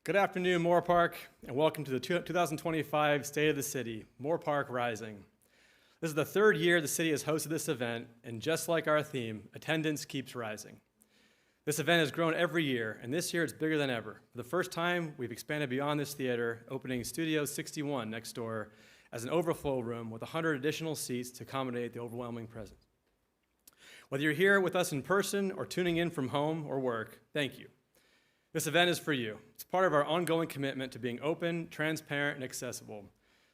Good afternoon, Moorpark, and welcome to the 2025 State of the City, Moorpark Rising. This is the third year the city has hosted this event, and just like our theme, attendance keeps rising. This event has grown every year, and this year it's bigger than ever. For the first time, we've expanded beyond this theater, opening Studio 61 next door as an overflow room with 100 additional seats to accommodate the overwhelming presence. Whether you're here with us in person or tuning in from home or work, thank you. This event is for you. It's part of our ongoing commitment to being open, transparent, and accessible,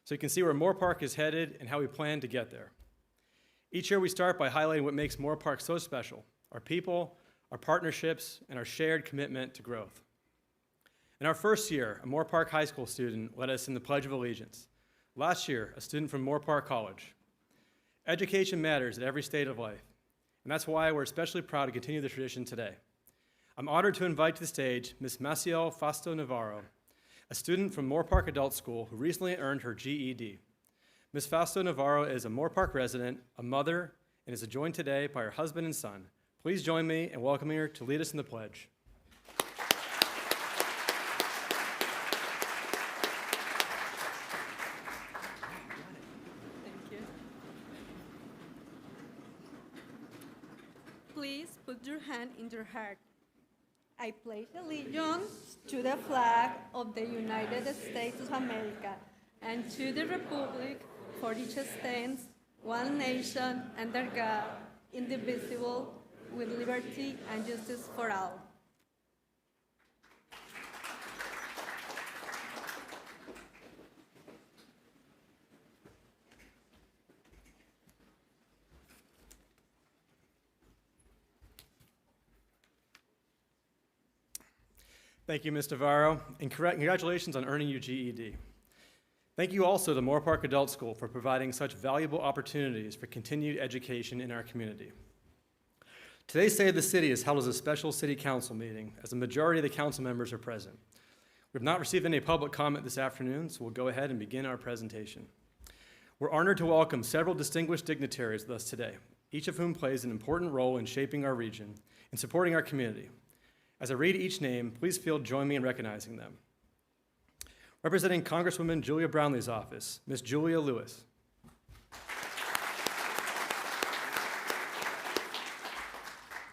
so you can see where Moorpark is headed and how we plan to get there. Each year we start by highlighting what makes Moorpark so special: our people, our partnerships, and our shared commitment to growth. In our first year, a Moorpark High School student led us in the Pledge of Allegiance. Last year, a student from Moorpark College. Education matters at every stage of life, and that's why we're especially proud to continue the tradition today. I'm honored to invite to the stage Ms. Maciel Fausto Navarro, a student from Moorpark Adult School who recently earned her GED. Ms. Fausto Navarro is a Moorpark resident, a mother, and is joined today by her husband and son. Please join me in welcoming her to lead us in the pledge. Thank you. Please put your hand in your heart. I pledge allegiance to the flag of the United States of America and to the republic for which it stands, one nation, under God, indivisible, with liberty and justice for all. Thank you, Ms. Navarro, and congratulations on earning your GED. Thank you also to Moorpark Adult School for providing such valuable opportunities for continued education in our community. Today's State of the City is held as a special city council meeting, as the majority of the council members are present. We have not received any public comment this afternoon, so we'll go ahead and begin our presentation. We're honored to welcome several distinguished dignitaries with us today, each of whom plays an important role in shaping our region and supporting our community. As I read each name, please join me in recognizing them. Representing Congresswoman Julia Brownley's office, Ms. Julia Lewis.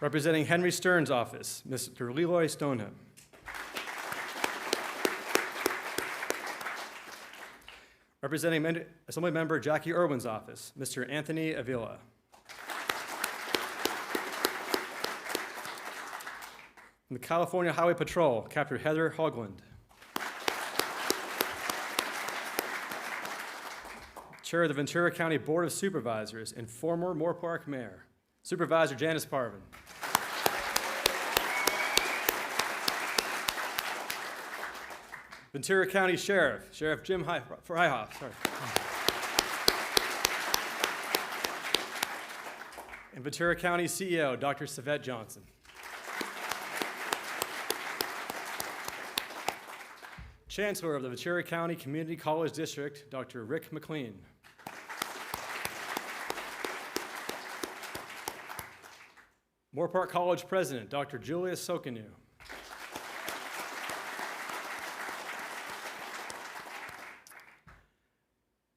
Representing Henry Stern's office, Mr. Leroy Stoneham. Representing Assemblymember Jackie Irwin's office, Mr. Anthony Avila. From the California Highway Patrol, Captain Heather Hogland. Chair of the Ventura County Board of Supervisors and former Moorpark Mayor, Supervisor Janice Parvin. Ventura County Sheriff, Sheriff Jim Freihoff. And Ventura County CEO, Dr. Savette Johnson. Chancellor of the Ventura County Community College District, Dr. Rick McLean. Moorpark College President, Dr. Julius Sokanu.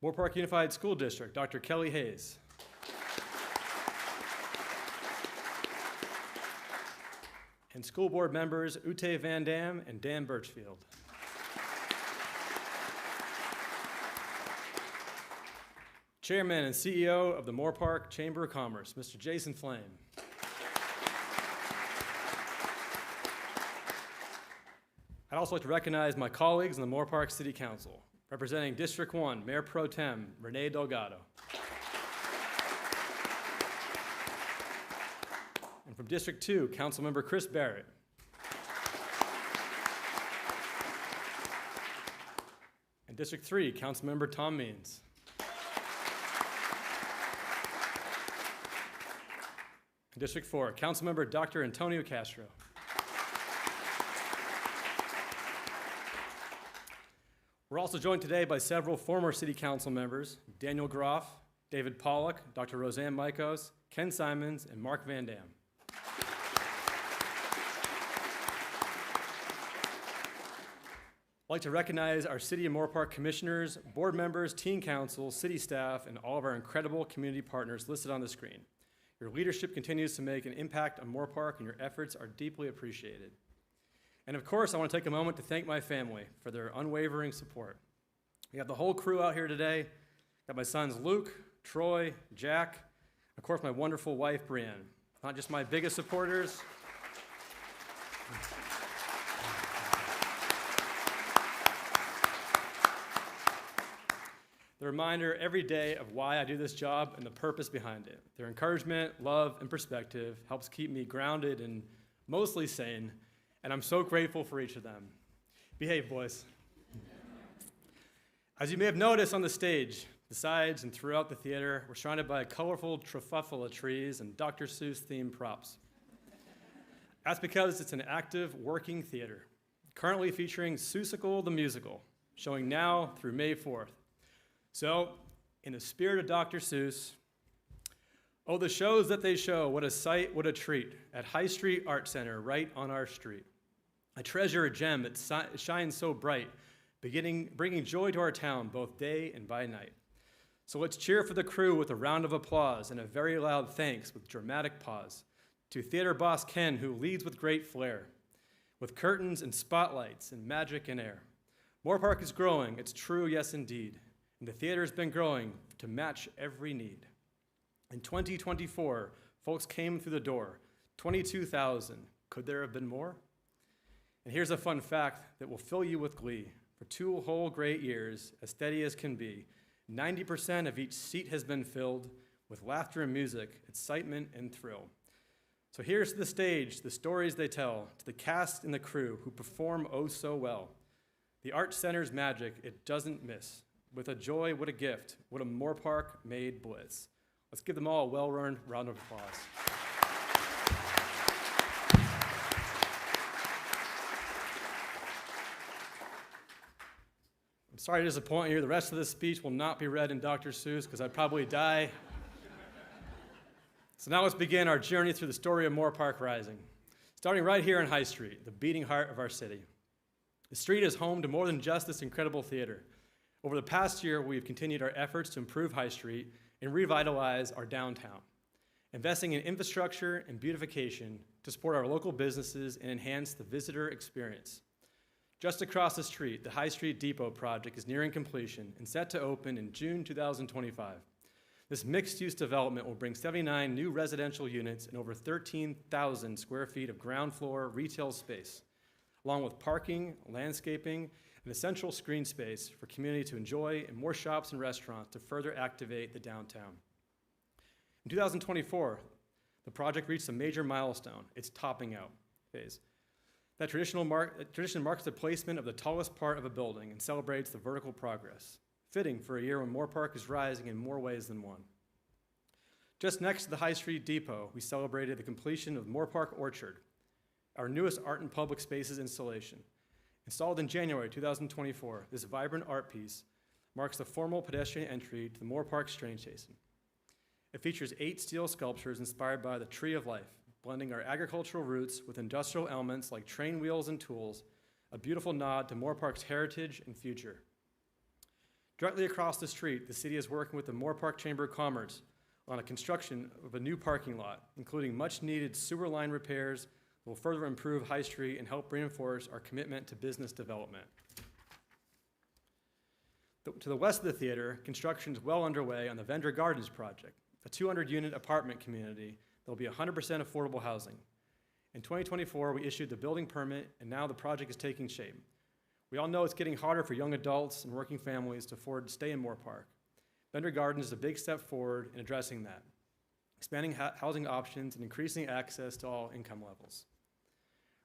Moorpark Unified School District, Dr. Kelly Hayes. And school board members Ute Van Dam and Dan Birchfield. Chairman and CEO of the Moorpark Chamber of Commerce, Mr. Jason Flame. I'd also like to recognize my colleagues in the Moorpark City Council. Representing District 1, Mayor Pro Tem Renee Delgado. And from District 2, Councilmember Chris Barrett. And District 3, Councilmember Tom Means. And District 4, Councilmember Dr. Antonio Castro. We're also joined today by several former City Council members, Daniel Groff, David Pollock, Dr. Roseanne Mikos, Ken Simons, and Mark Van Dam. I'd like to recognize our City of Moorpark commissioners, board members, teen council, city staff, and all of our incredible community partners listed on the screen. Your leadership continues to make an impact on Moorpark, and your efforts are deeply appreciated. And of course, I want to take a moment to thank my family for their unwavering support. We have the whole crew out here today. Got my sons Luke, Troy, Jack, of course my wonderful wife Brienne. Not just my biggest supporters. The reminder every day of why I do this job and the purpose behind it. Their encouragement, love, and perspective helps keep me grounded and mostly sane, and I'm so grateful for each of them. Behave, boys. As you may have noticed on the stage, the sides and throughout the theater, we're surrounded by colorful truffula trees and Dr. Seuss-themed props. That's because it's an active, working theater, currently featuring Seussical the Musical, showing now through May 4th. So, in the spirit of Dr. Seuss, oh, the shows that they show, what a sight, what a treat, at High Street Art Center, right on our street. I treasure a gem that shines so bright, bringing joy to our town both day and by night. So let's cheer for the crew with a round of applause and a very loud thanks with dramatic pause to theater boss Ken, who leads with great flair, with curtains and spotlights and magic in air. Moorpark is growing, it's true, yes indeed. And the theater has been growing to match every need. In 2024, folks came through the door, 22,000. Could there have been more? And here's a fun fact that will fill you with glee. For 2 whole great years, as steady as can be, 90% of each seat has been filled with laughter and music, excitement and thrill. So here's to the stage, the stories they tell, to the cast and the crew who perform oh so well. The Art Center's magic, it doesn't miss. With a joy, what a gift, what a Moorpark-made bliss. Let's give them all a well-earned round of applause. I'm sorry to disappoint you. The rest of this speech will not be read in Dr. Seuss because I'd probably die. So now let's begin our journey through the story of Moorpark Rising, starting right here on High Street, the beating heart of our city. The street is home to more than just this incredible theater. Over the past year, we've continued our efforts to improve High Street and revitalize our downtown, investing in infrastructure and beautification to support our local businesses and enhance the visitor experience. Just across the street, the High Street Depot project is nearing completion and set to open in June 2025. This mixed-use development will bring 79 new residential units and over 13,000 square feet of ground floor retail space, along with parking, landscaping, and a central screen space for community to enjoy and more shops and restaurants to further activate the downtown. In 2024, the project reached a major milestone, its topping out phase. That tradition marks the placement of the tallest part of a building and celebrates the vertical progress, fitting for a year when Moorpark is rising in more ways than one. Just next to the High Street Depot, we celebrated the completion of Moorpark Orchard, our newest art and public spaces installation. Installed in January 2024, this vibrant art piece marks the formal pedestrian entry to the Moorpark train station. It features 8 steel sculptures inspired by the Tree of Life, blending our agricultural roots with industrial elements like train wheels and tools, a beautiful nod to Moorpark's heritage and future. Directly across the street, the city is working with the Moorpark Chamber of Commerce on a construction of a new parking lot, including much-needed sewer line repairs will further improve High Street and help reinforce our commitment to business development. To the west of the theater, construction is well underway on the Vendor Gardens project, a 200-unit apartment community that will be 100% affordable housing. In 2024, we issued the building permit, and now the project is taking shape. We all know it's getting harder for young adults and working families to afford to stay in Moorpark. Vendor Gardens is a big step forward in addressing that, expanding housing options and increasing access to all income levels.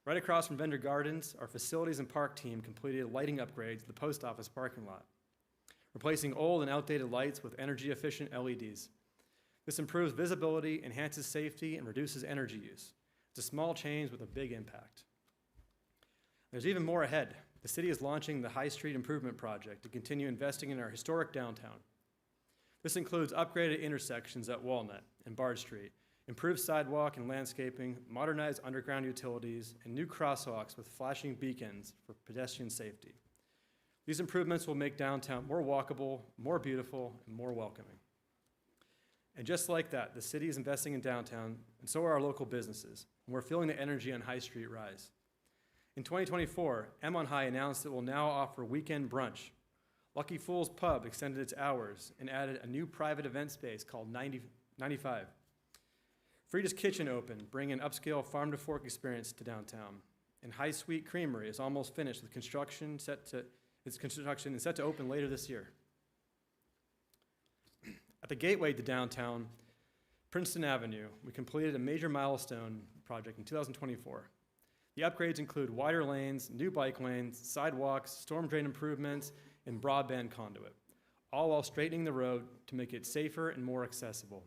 Right across from Vendor Gardens, our facilities and park team completed lighting upgrades to the post office parking lot, replacing old and outdated lights with energy-efficient LEDs. This improves visibility, enhances safety, and reduces energy use. It's a small change with a big impact. There's even more ahead. The city is launching the High Street Improvement Project to continue investing in our historic downtown. This includes upgraded intersections at Walnut and Bard Street, improved sidewalk and landscaping, modernized underground utilities, and new crosswalks with flashing beacons for pedestrian safety. These improvements will make downtown more walkable, more beautiful, and more welcoming. And just like that, the city is investing in downtown, and so are our local businesses, and we're feeling the energy on High Street rise. In 2024, M on High announced it will now offer weekend brunch. Lucky Fool's Pub extended its hours and added a new private event space called 95. Frida's Kitchen opened, bringing an upscale farm-to-fork experience to downtown. And High Sweet Creamery is almost finished with construction set to open later this year. At the gateway to downtown, Princeton Avenue, we completed a major milestone project in 2024. The upgrades include wider lanes, new bike lanes, sidewalks, storm drain improvements, and broadband conduit, all while straightening the road to make it safer and more accessible.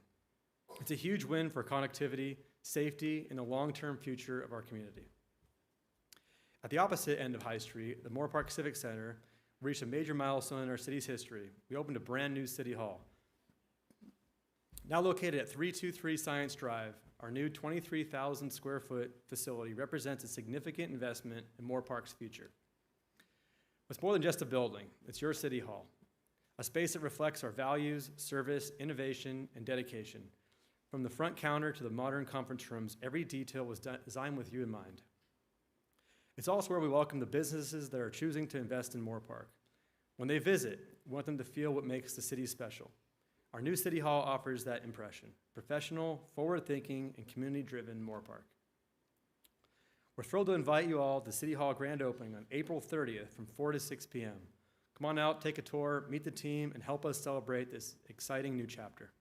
It's a huge win for connectivity, safety, and the long-term future of our community. At the opposite end of High Street, the Moorpark Civic Center reached a major milestone in our city's history. We opened a brand new city hall. Now located at 323 Science Drive, our new 23,000 square foot facility represents a significant investment in Moorpark's future. It's more than just a building, it's your city hall, a space that reflects our values, service, innovation, and dedication. From the front counter to the modern conference rooms, every detail was designed with you in mind. It's also where we welcome the businesses that are choosing to invest in Moorpark. When they visit, we want them to feel what makes the city special. Our new City Hall offers that impression: professional, forward-thinking, and community-driven Moorpark. We're thrilled to invite you all to City Hall grand opening on April 30th from 4 to 6 p.m. Come on out, take a tour, meet the team, and help us celebrate this exciting new chapter.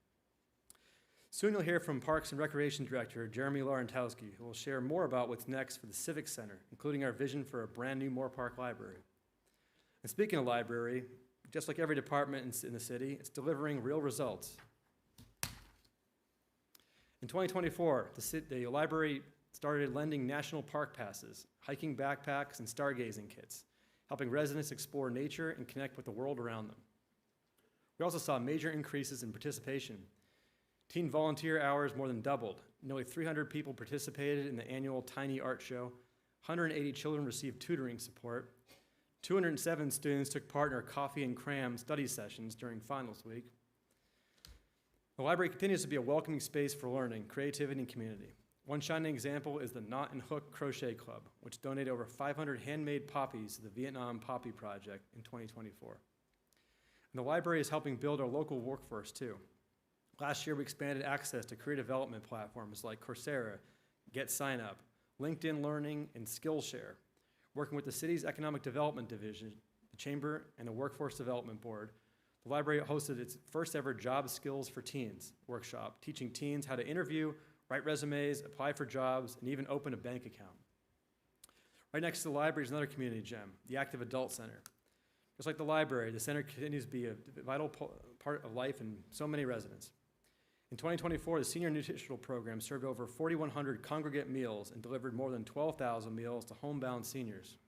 Soon you'll hear from Parks and Recreation Director Jeremy Laurentowski, who will share more about what's next for the Civic Center, including our vision for a brand new Moorpark Library. And speaking of library, just like every department in the city, it's delivering real results. In 2024, the library started lending national park passes, hiking backpacks, and stargazing kits, helping residents explore nature and connect with the world around them. We also saw major increases in participation. Teen volunteer hours more than doubled. Nearly 300 people participated in the annual Tiny Art Show. 180 children received tutoring support. 207 students took part in our coffee and cram study sessions during finals week. The library continues to be a welcoming space for learning, creativity, and community. One shining example is the Knot and Hook Crochet Club, which donated over 500 handmade poppies to the Vietnam Poppy Project in 2024. And the library is helping build our local workforce too. Last year, we expanded access to career development platforms like Coursera, Get Sign Up, LinkedIn Learning, and Skillshare. Working with the city's Economic Development Division, the Chamber, and the Workforce Development Board, the library hosted its first ever Job Skills for Teens workshop, teaching teens how to interview, write resumes, apply for jobs, and even open a bank account. Right next to the library is another community gem, the Active Adult Center. Just like the library, the center continues to be a vital part of life in so many residents. In 2024, the Senior Nutritional Program served over 4,100 congregate meals and delivered more than 12,000 meals to homebound seniors.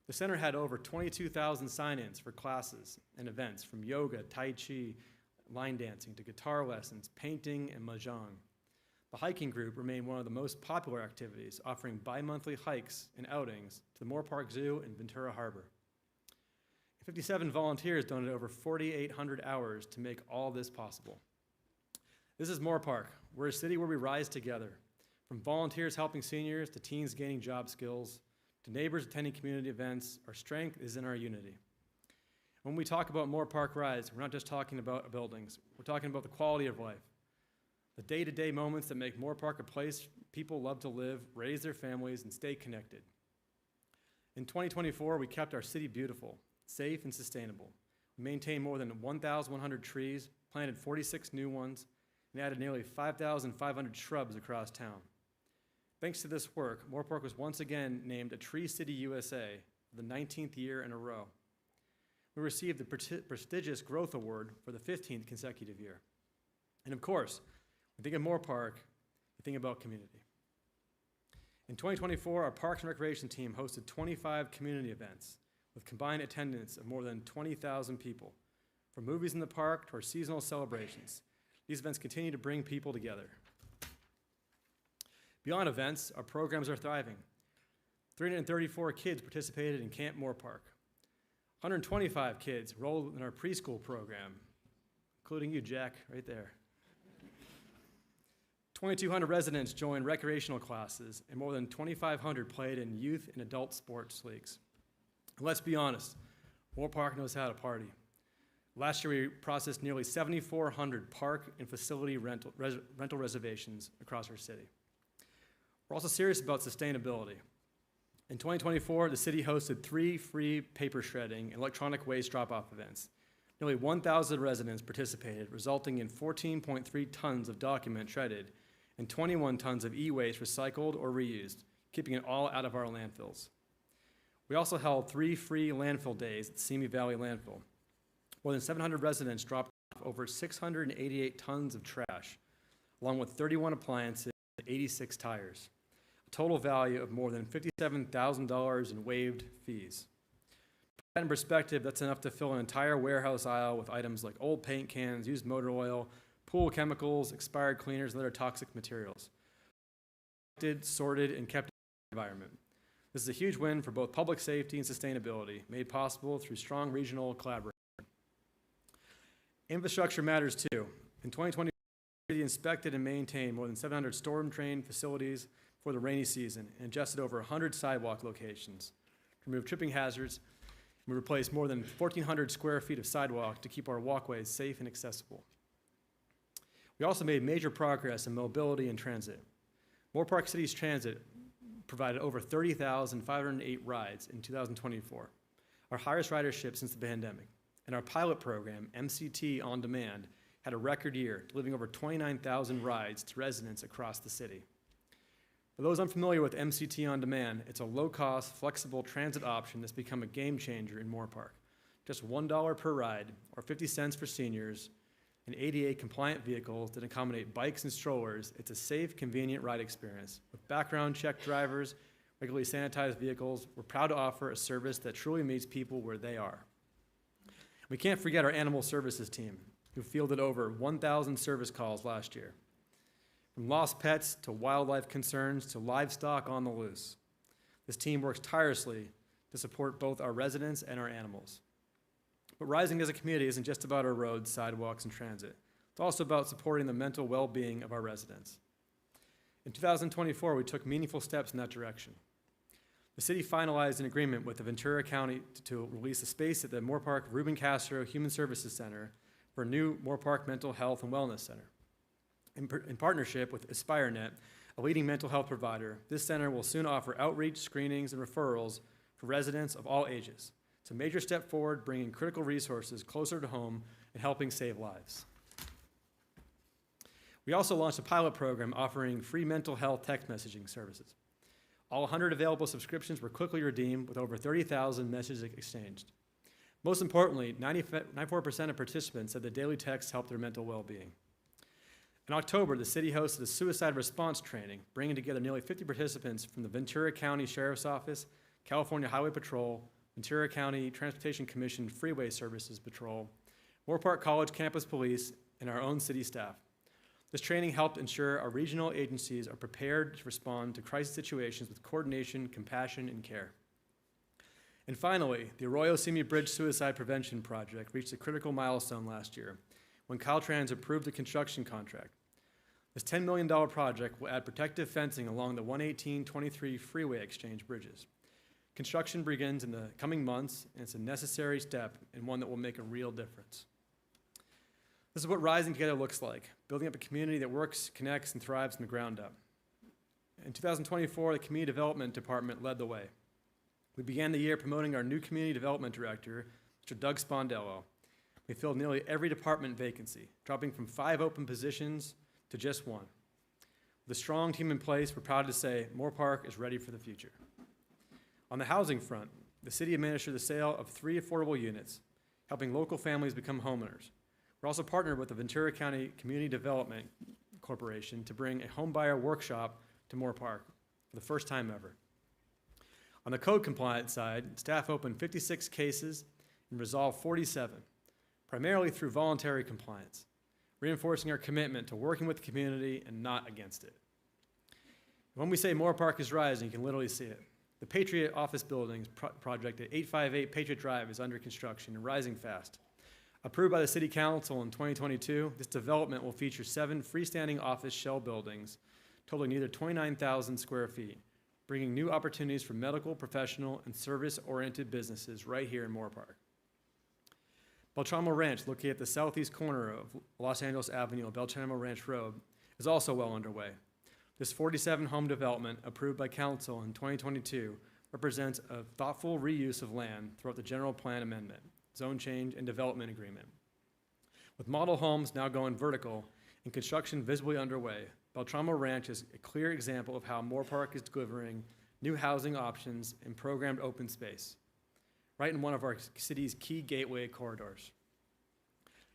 The center had over 22,000 sign-ins for classes and events, from yoga, tai chi, line dancing, to guitar lessons, painting, and mahjong. The hiking group remained one of the most popular activities, offering bi-monthly hikes and outings to the Moorpark Zoo and Ventura Harbor. 57 volunteers donated over 4,800 hours to make all this possible. This is Moorpark. We're a city where we rise together. From volunteers helping seniors to teens gaining job skills, to neighbors attending community events, our strength is in our unity. When we talk about Moorpark Rise, we're not just talking about buildings. We're talking about the quality of life, the day-to-day moments that make Moorpark a place people love to live, raise their families, and stay connected. In 2024, we kept our city beautiful, safe, and sustainable. We maintained more than 1,100 trees, planted 46 new ones, and added nearly 5,500 shrubs across town. Thanks to this work, Moorpark was once again named a Tree City USA for the 19th year in a row. We received the prestigious Growth Award for the 15th consecutive year. And of course, when you think of Moorpark, you think about community. In 2024, our Parks and Recreation team hosted 25 community events with combined attendance of more than 20,000 people, from movies in the park to our seasonal celebrations. These events continue to bring people together. Beyond events, our programs are thriving. 334 kids participated in Camp Moorpark. 125 kids enrolled in our preschool program, including you, Jack, right there. 2,200 residents joined recreational classes, and more than 2,500 played in youth and adult sports leagues. And let's be honest, Moorpark knows how to party. Last year, we processed nearly 7,400 park and facility rental reservations across our city. We're also serious about sustainability. In 2024, the city hosted 3 free paper shredding and electronic waste drop-off events. Nearly 1,000 residents participated, resulting in 14.3 tons of document shredded and 21 tons of e-waste recycled or reused, keeping it all out of our landfills. We also held 3 free landfill days at the Simi Valley Landfill. More than 700 residents dropped off over 688 tons of trash, along with 31 appliances and 86 tires, a total value of more than $57,000 in waived fees. To put that in perspective, that's enough to fill an entire warehouse aisle with items like old paint cans, used motor oil, pool chemicals, expired cleaners, and other toxic materials. Sorted, and kept in the environment. This is a huge win for both public safety and sustainability, made possible through strong regional collaboration. Infrastructure matters too. In 2020, the city inspected and maintained more than 700 storm-drained facilities for the rainy season and adjusted over 100 sidewalk locations to remove tripping hazards. We replaced more than 1,400 square feet of sidewalk to keep our walkways safe and accessible. We also made major progress in mobility and transit. Moorpark City's transit provided over 30,508 rides in 2024, our highest ridership since the pandemic. And our pilot program, MCT On Demand, had a record year, delivering over 29,000 rides to residents across the city. For those unfamiliar with MCT On Demand, it's a low-cost, flexible transit option that's become a game changer in Moorpark. Just $1 per ride, or 50 cents for seniors, and ADA-compliant vehicles that accommodate bikes and strollers. It's a safe, convenient ride experience. With background check drivers, regularly sanitized vehicles, we're proud to offer a service that truly meets people where they are. We can't forget our animal services team, who fielded over 1,000 service calls last year. From lost pets to wildlife concerns to livestock on the loose. This team works tirelessly to support both our residents and our animals. But Rising as a community isn't just about our roads, sidewalks, and transit. It's also about supporting the mental well-being of our residents. In 2024, we took meaningful steps in that direction. The city finalized an agreement with the Ventura County to release a space at the Moorpark Ruben Castro Human Services Center for a new Moorpark Mental Health and Wellness Center. In partnership with AspireNet, a leading mental health provider, this center will soon offer outreach, screenings, and referrals for residents of all ages. It's a major step forward, bringing critical resources closer to home and helping save lives. We also launched a pilot program offering free mental health text messaging services. All 100 available subscriptions were quickly redeemed with over 30,000 messages exchanged. Most importantly, 94% of participants said that daily texts helped their mental well-being. In October, the city hosted a suicide response training, bringing together nearly 50 participants from the Ventura County Sheriff's Office, California Highway Patrol, Ventura County Transportation Commission Freeway Services Patrol, Moorpark College Campus Police, and our own city staff. This training helped ensure our regional agencies are prepared to respond to crisis situations with coordination, compassion, and care. And finally, the Arroyo Simi Bridge Suicide Prevention Project reached a critical milestone last year when Caltrans approved the construction contract. This $10 million project will add protective fencing along the 118-23 freeway exchange bridges. Construction begins in the coming months, and it's a necessary step and one that will make a real difference. This is what Rising Together looks like, building up a community that works, connects, and thrives from the ground up. In 2024, the Community Development Department led the way. We began the year promoting our new Community Development Director, Mr. Doug Spondello. We filled nearly every department vacancy, dropping from 5 open positions to just 1. With a strong team in place, we're proud to say Moorpark is ready for the future. On the housing front, the city administered the sale of 3 affordable units, helping local families become homeowners. We're also partnered with the Ventura County Community Development Corporation to bring a homebuyer workshop to Moorpark for the first time ever. On the code compliance side, staff opened 56 cases and resolved 47, primarily through voluntary compliance, reinforcing our commitment to working with the community and not against it. When we say Moorpark is rising, you can literally see it. The Patriot Office Buildings project at 858 Patriot Drive is under construction and rising fast. Approved by the City Council in 2022, this development will feature 7 freestanding office shell buildings totaling nearly 29,000 square feet, bringing new opportunities for medical, professional, and service-oriented businesses right here in Moorpark. Beltramo Ranch, located at the southeast corner of Los Angeles Avenue and Beltramo Ranch Road, is also well underway. This 47-home development, approved by Council in 2022, represents a thoughtful reuse of land throughout the General Plan Amendment, Zone Change, and Development Agreement. With model homes now going vertical and construction visibly underway, Beltramo Ranch is a clear example of how Moorpark is delivering new housing options and programmed open space, right in one of our city's key gateway corridors.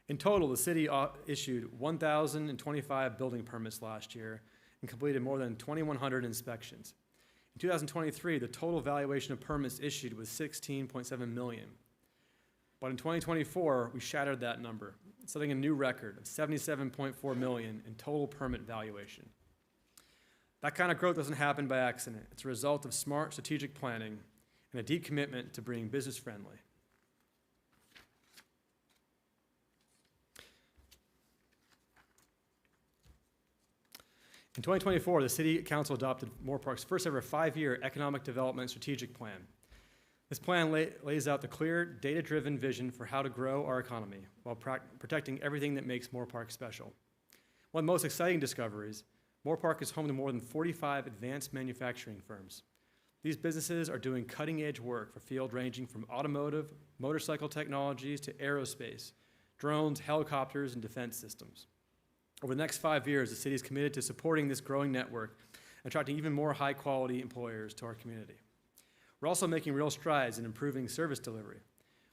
In total, the city issued 1,025 building permits last year and completed more than 2,100 inspections. In 2023, the total valuation of permits issued was $16.7 million. But in 2024, we shattered that number, setting a new record of $77.4 million in total permit valuation. That kind of growth doesn't happen by accident. It's a result of smart strategic planning and a deep commitment to being business friendly. In 2024, the City Council adopted Moorpark's first ever 5-year economic development strategic plan. This plan lays out the clear, data-driven vision for how to grow our economy while protecting everything that makes Moorpark special. One of the most exciting discoveries, Moorpark is home to more than 45 advanced manufacturing firms. These businesses are doing cutting-edge work for fields ranging from automotive, motorcycle technologies to aerospace, drones, helicopters, and defense systems. Over the next 5 years, the city is committed to supporting this growing network and attracting even more high-quality employers to our community. We're also making real strides in improving service delivery.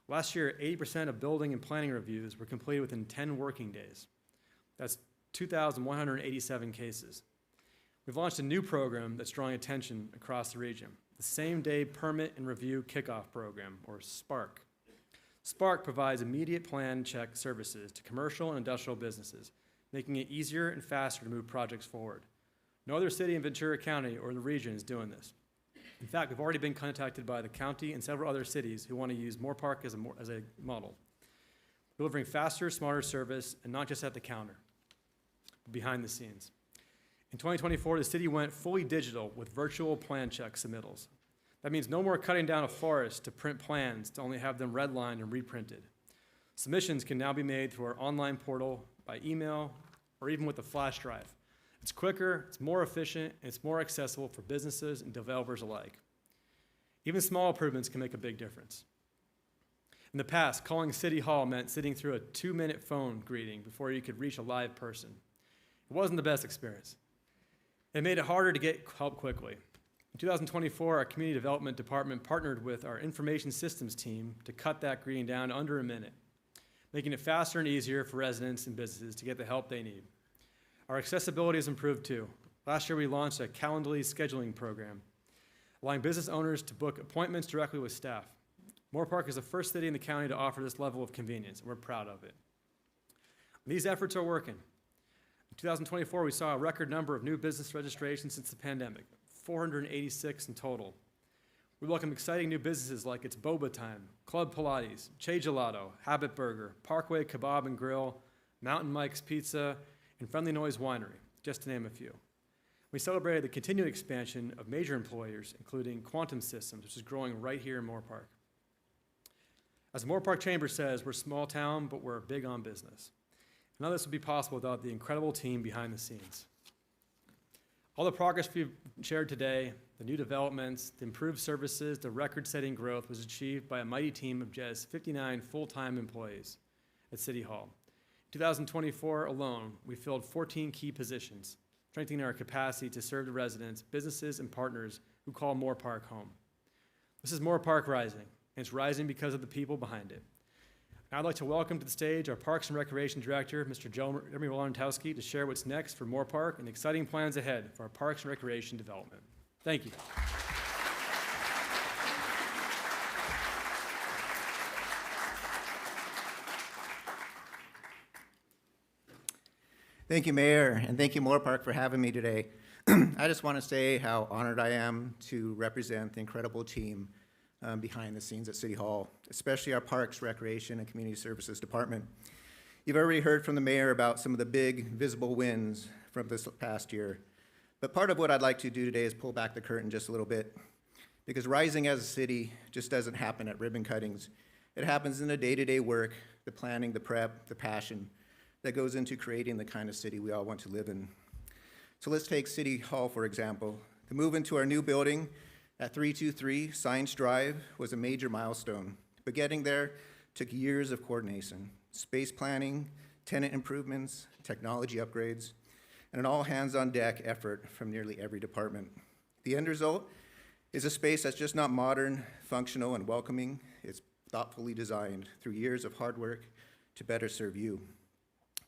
Last year, 80% of building and planning reviews were completed within 10 working days. That's 2,187 cases. We've launched a new program that's drawing attention across the region, the Same-Day Permit and Review Kickoff Program, or SPARK. SPARK provides immediate plan check services to commercial and industrial businesses, making it easier and faster to move projects forward. No other city in Ventura County or the region is doing this. In fact, we've already been contacted by the county and several other cities who want to use Moorpark as a model, delivering faster, smarter service, and not just at the counter, but behind the scenes. In 2024, the city went fully digital with virtual plan check submittals. That means no more cutting down a forest to print plans to only have them redlined and reprinted. Submissions can now be made through our online portal, by email, or even with a flash drive. It's quicker, it's more efficient, and it's more accessible for businesses and developers alike. Even small improvements can make a big difference. In the past, calling City Hall meant sitting through a 2-minute phone greeting before you could reach a live person. It wasn't the best experience. It made it harder to get help quickly. In 2024, our Community Development Department partnered with our Information Systems team to cut that greeting down to under a minute, making it faster and easier for residents and businesses to get the help they need. Our accessibility has improved too. Last year, we launched a Calendly scheduling program, allowing business owners to book appointments directly with staff. Moorpark is the first city in the county to offer this level of convenience, and we're proud of it. These efforts are working. In 2024, we saw a record number of new business registrations since the pandemic, 486 in total. We welcome exciting new businesses like It's Boba Time, Club Pilates, Che Gelato, Habit Burger, Parkway Kebab and Grill, Mountain Mike's Pizza, and Friendly Noise Winery, just to name a few. We celebrated the continued expansion of major employers, including Quantum Systems, which is growing right here in Moorpark. As the Moorpark Chamber says, we're a small town, but we're big on business. None of this would be possible without the incredible team behind the scenes. All the progress we've shared today, the new developments, the improved services, the record-setting growth was achieved by a mighty team of just 59 full-time employees at City Hall. In 2024 alone, we filled 14 key positions, strengthening our capacity to serve the residents, businesses, and partners who call Moorpark home. This is Moorpark Rising, and it's rising because of the people behind it. Now I'd like to welcome to the stage our Parks and Recreation Director, Mr. Jeremy Walentowski, to share what's next for Moorpark and exciting plans ahead for our Parks and Recreation development. Thank you. Thank you, Mayor, and thank you, Moorpark, for having me today. I just want to say how honored I am to represent the incredible team behind the scenes at City Hall, especially our Parks, Recreation, and Community Services Department. You've already heard from the mayor about some of the big visible wins from this past year. But part of what I'd like to do today is pull back the curtain just a little bit, because rising as a city just doesn't happen at ribbon cuttings. It happens in the day-to-day work, the planning, the prep, the passion that goes into creating the kind of city we all want to live in. So let's take City Hall, for example. The move into our new building at 323 Science Drive was a major milestone, but getting there took years of coordination, space planning, tenant improvements, technology upgrades, and an all-hands-on-deck effort from nearly every department. The end result is a space that's just not modern, functional, and welcoming. It's thoughtfully designed through years of hard work to better serve you.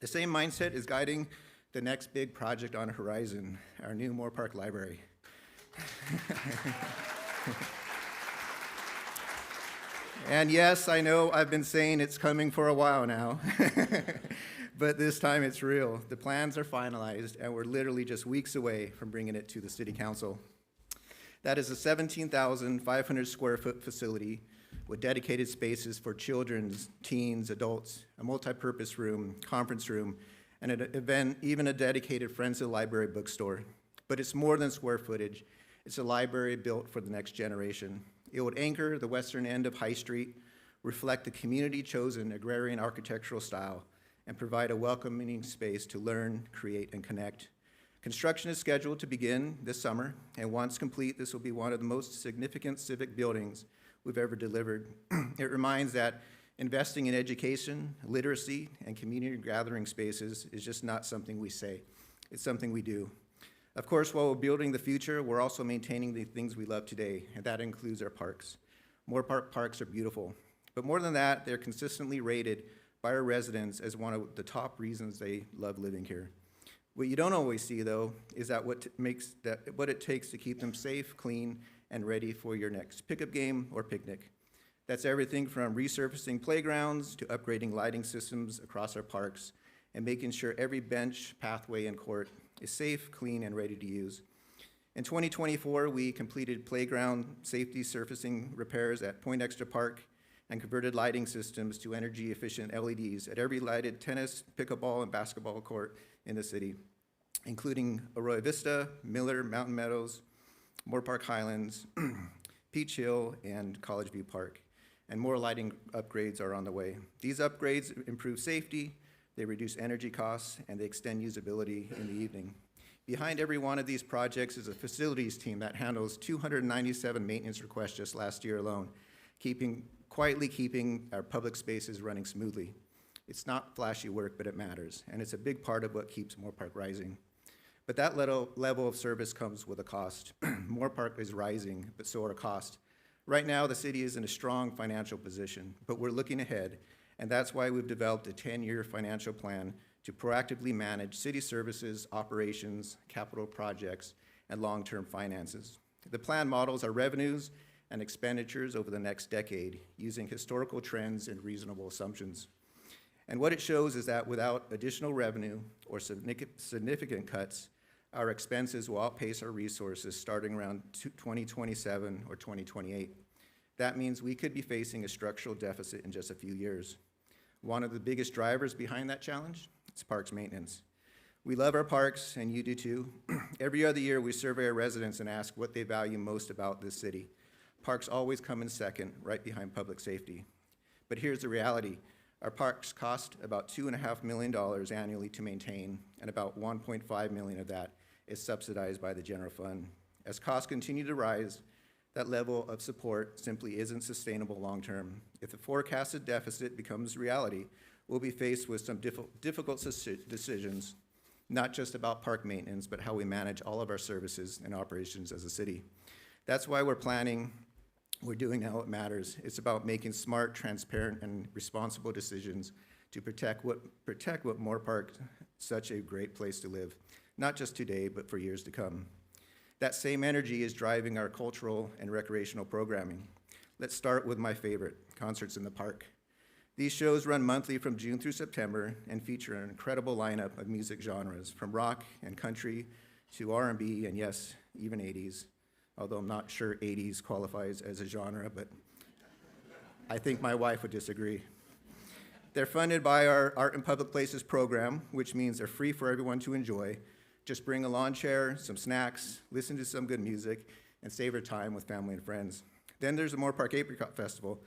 The same mindset is guiding the next big project on the horizon, our new Moorpark Library. And yes, I know I've been saying it's coming for a while now, but this time it's real. The plans are finalized, and we're literally just weeks away from bringing it to the City Council. That is a 17,500 square foot facility with dedicated spaces for children's, teens, adults, a multi-purpose room, conference room, and an event, even a dedicated Friends of the Library bookstore. But it's more than square footage. It's a library built for the next generation. It would anchor the western end of High Street, reflect the community-chosen agrarian architectural style, and provide a welcoming space to learn, create, and connect. Construction is scheduled to begin this summer, and once complete, this will be one of the most significant civic buildings we've ever delivered. It reminds that investing in education, literacy, and community gathering spaces is just not something we say. It's something we do. Of course, while we're building the future, we're also maintaining the things we love today, and that includes our parks. Moorpark parks are beautiful, but more than that, they're consistently rated by our residents as one of the top reasons they love living here. What you don't always see, though, is that what it takes to keep them safe, clean, and ready for your next pickup game or picnic. That's everything from resurfacing playgrounds to upgrading lighting systems across our parks and making sure every bench, pathway, and court is safe, clean, and ready to use. In 2024, we completed playground safety surfacing repairs at Point Extra Park and converted lighting systems to energy-efficient LEDs at every lighted tennis, pickleball, and basketball court in the city, including Arroyo Vista, Miller, Mountain Meadows, Moorpark Highlands, Peach Hill, and College View Park. And more lighting upgrades are on the way. These upgrades improve safety, they reduce energy costs, and they extend usability in the evening. Behind every one of these projects is a facilities team that handles 297 maintenance requests just last year alone, quietly keeping our public spaces running smoothly. It's not flashy work, but it matters, and it's a big part of what keeps Moorpark rising. But that level of service comes with a cost. Moorpark is rising, but so are costs. Right now, the city is in a strong financial position, but we're looking ahead, and that's why we've developed a 10-year financial plan to proactively manage city services, operations, capital projects, and long-term finances. The plan models our revenues and expenditures over the next decade using historical trends and reasonable assumptions. And what it shows is that without additional revenue or significant cuts, our expenses will outpace our resources starting around 2027 or 2028. That means we could be facing a structural deficit in just a few years. One of the biggest drivers behind that challenge is parks maintenance. We love our parks, and you do too. Every other year, we survey our residents and ask what they value most about this city. Parks always come in second, right behind public safety. But here's the reality. Our parks cost about $2.5 million annually to maintain, and about $1.5 million of that is subsidized by the general fund. As costs continue to rise, that level of support simply isn't sustainable long-term. If the forecasted deficit becomes reality, we'll be faced with some difficult decisions, not just about park maintenance, but how we manage all of our services and operations as a city. That's why we're doing now what matters. It's about making smart, transparent, and responsible decisions to protect what Moorpark is such a great place to live, not just today, but for years to come. That same energy is driving our cultural and recreational programming. Let's start with my favorite, Concerts in the Park. These shows run monthly from June through September and feature an incredible lineup of music genres, from rock and country to R&B, and yes, even 80s, although I'm not sure 80s qualifies as a genre, but I think my wife would disagree. They're funded by our Art in Public Places program, which means they're free for everyone to enjoy. Just bring a lawn chair, some snacks, listen to some good music, and save your time with family and friends. Then there's the Moorpark Apricot Festival.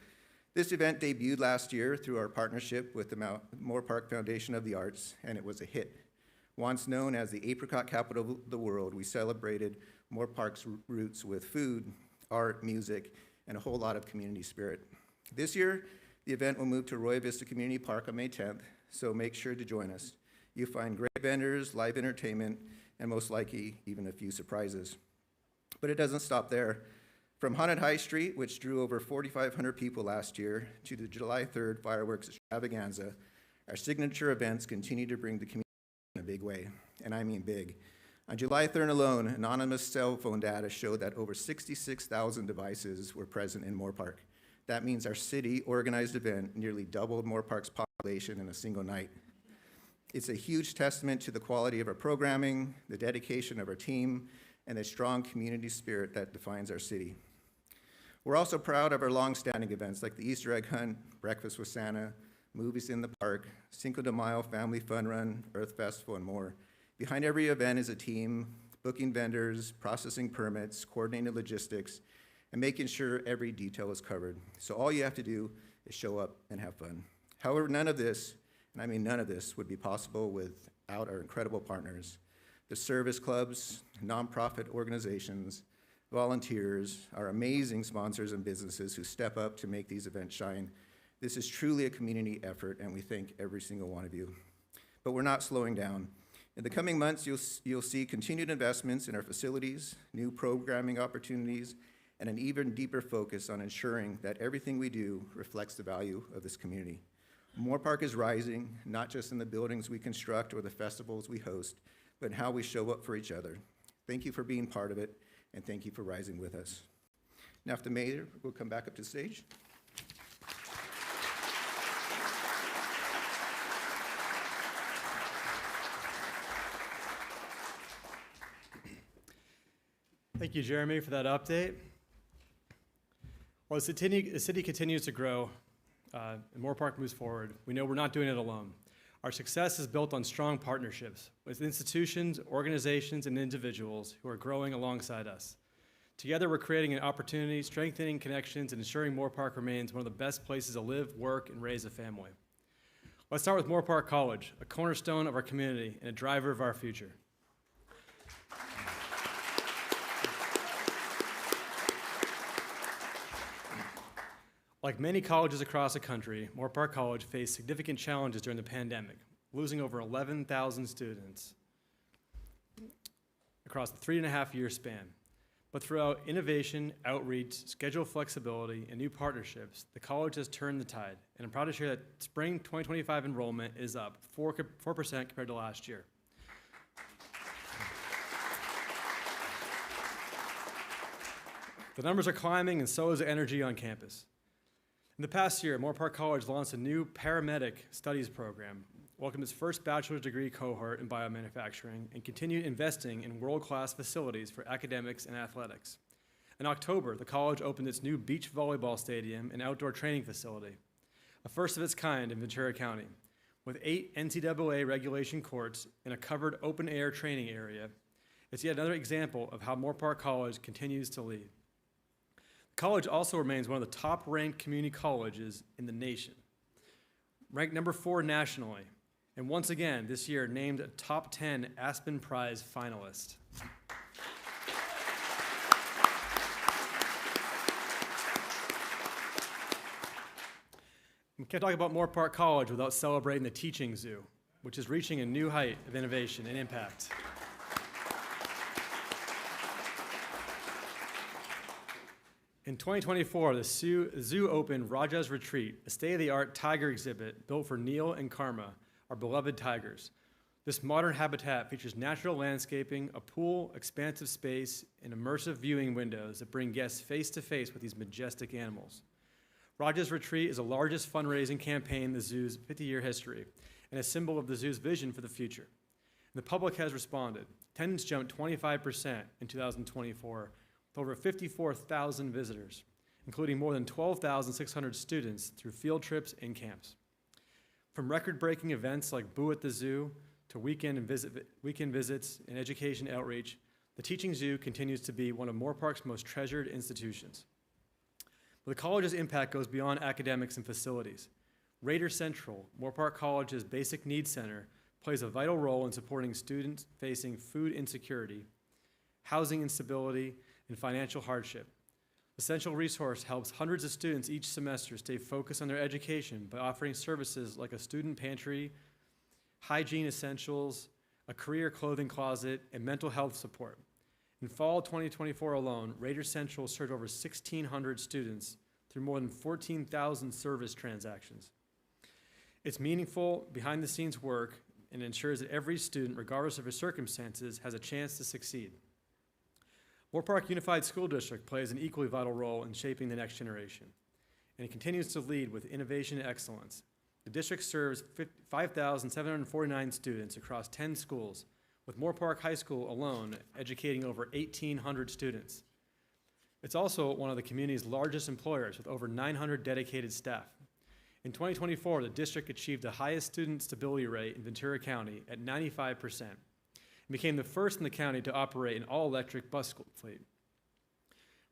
This event debuted last year through our partnership with the Moorpark Foundation of the Arts, and it was a hit. Once known as the apricot capital of the world, we celebrated Moorpark's roots with food, art, music, and a whole lot of community spirit. This year, the event will move to Roy Vista Community Park on May 10th, so make sure to join us. You'll find great vendors, live entertainment, and most likely even a few surprises. But it doesn't stop there. From Haunted High Street, which drew over 4,500 people last year, to the July 3rd fireworks extravaganza, our signature events continue to bring the community in a big way, and I mean big. On July 3rd alone, anonymous cell phone data showed that over 66,000 devices were present in Moorpark. That means our city-organized event nearly doubled Moorpark's population in a single night. It's a huge testament to the quality of our programming, the dedication of our team, and the strong community spirit that defines our city. We're also proud of our long-standing events like the Easter egg hunt, breakfast with Santa, movies in the park, Cinco de Mayo family fun run, Earth Festival, and more. Behind every event is a team, booking vendors, processing permits, coordinating logistics, and making sure every detail is covered. So all you have to do is show up and have fun. However, none of this, and I mean none of this, would be possible without our incredible partners, the service clubs, nonprofit organizations, volunteers, our amazing sponsors and businesses who step up to make these events shine. This is truly a community effort, and we thank every single one of you. But we're not slowing down. In the coming months, you'll see continued investments in our facilities, new programming opportunities, and an even deeper focus on ensuring that everything we do reflects the value of this community. Moorpark is rising, not just in the buildings we construct or the festivals we host, but in how we show up for each other. Thank you for being part of it, and thank you for rising with us. Now, if the mayor will come back up to the stage. Thank you, Jeremy, for that update. Well, as the city continues to grow and Moorpark moves forward, we know we're not doing it alone. Our success is built on strong partnerships with institutions, organizations, and individuals who are growing alongside us. Together, we're creating an opportunity, strengthening connections, and ensuring Moorpark remains one of the best places to live, work, and raise a family. Let's start with Moorpark College, a cornerstone of our community and a driver of our future. Like many colleges across the country, Moorpark College faced significant challenges during the pandemic, losing over 11,000 students across the 3.5-year span. But throughout innovation, outreach, schedule flexibility, and new partnerships, the college has turned the tide, and I'm proud to share that spring 2025 enrollment is up 4% compared to last year. The numbers are climbing, and so is the energy on campus. In the past year, Moorpark College launched a new paramedic studies program, welcomed its first bachelor's degree cohort in biomanufacturing, and continued investing in world-class facilities for academics and athletics. In October, the college opened its new beach volleyball stadium and outdoor training facility, a first of its kind in Ventura County. With 8 NCAA regulation courts and a covered open-air training area, it's yet another example of how Moorpark College continues to lead. The college also remains one of the top-ranked community colleges in the nation, ranked number 4 nationally, and once again this year named a top 10 Aspen Prize finalist. We can't talk about Moorpark College without celebrating the Teaching Zoo, which is reaching a new height of innovation and impact. In 2024, the zoo opened Raja's Retreat, a state-of-the-art tiger exhibit built for Neil and Karma, our beloved tigers. This modern habitat features natural landscaping, a pool, expansive space, and immersive viewing windows that bring guests face-to-face with these majestic animals. Raja's Retreat is the largest fundraising campaign in the zoo's 50-year history and a symbol of the zoo's vision for the future. And the public has responded. Attendance jumped 25% in 2024, with over 54,000 visitors, including more than 12,600 students through field trips and camps. From record-breaking events like Boo at the Zoo to weekend visits and education outreach, the Teaching Zoo continues to be one of Moorpark's most treasured institutions. But the college's impact goes beyond academics and facilities. Raider Central, Moorpark College's basic needs center, plays a vital role in supporting students facing food insecurity, housing instability, and financial hardship. The Central Resource helps hundreds of students each semester stay focused on their education by offering services like a student pantry, hygiene essentials, a career clothing closet, and mental health support. In fall 2024 alone, Raider Central served over 1,600 students through more than 14,000 service transactions. It's meaningful, behind-the-scenes work and ensures that every student, regardless of their circumstances, has a chance to succeed. Moorpark Unified School District plays an equally vital role in shaping the next generation, and it continues to lead with innovation and excellence. The district serves 5,749 students across 10 schools, with Moorpark High School alone educating over 1,800 students. It's also one of the community's largest employers with over 900 dedicated staff. In 2024, the district achieved the highest student stability rate in Ventura County at 95%, and became the first in the county to operate an all-electric bus fleet.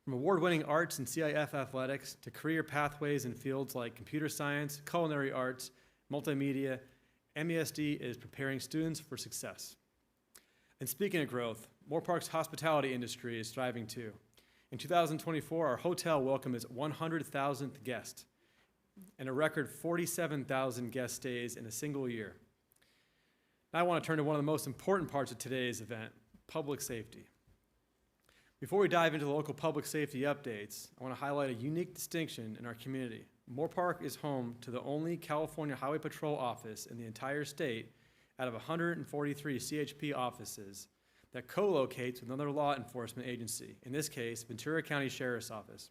From award-winning arts and CIF athletics to career pathways in fields like computer science, culinary arts, multimedia, MESD is preparing students for success. And speaking of growth, Moorpark's hospitality industry is thriving too. In 2024, our hotel welcomed its 100,000th guest, and a record 47,000 guest stays in a single year. Now I want to turn to one of the most important parts of today's event, public safety. Before we dive into the local public safety updates, I want to highlight a unique distinction in our community. Moorpark is home to the only California Highway Patrol office in the entire state out of 143 CHP offices that co-locates with another law enforcement agency, in this case, Ventura County Sheriff's Office.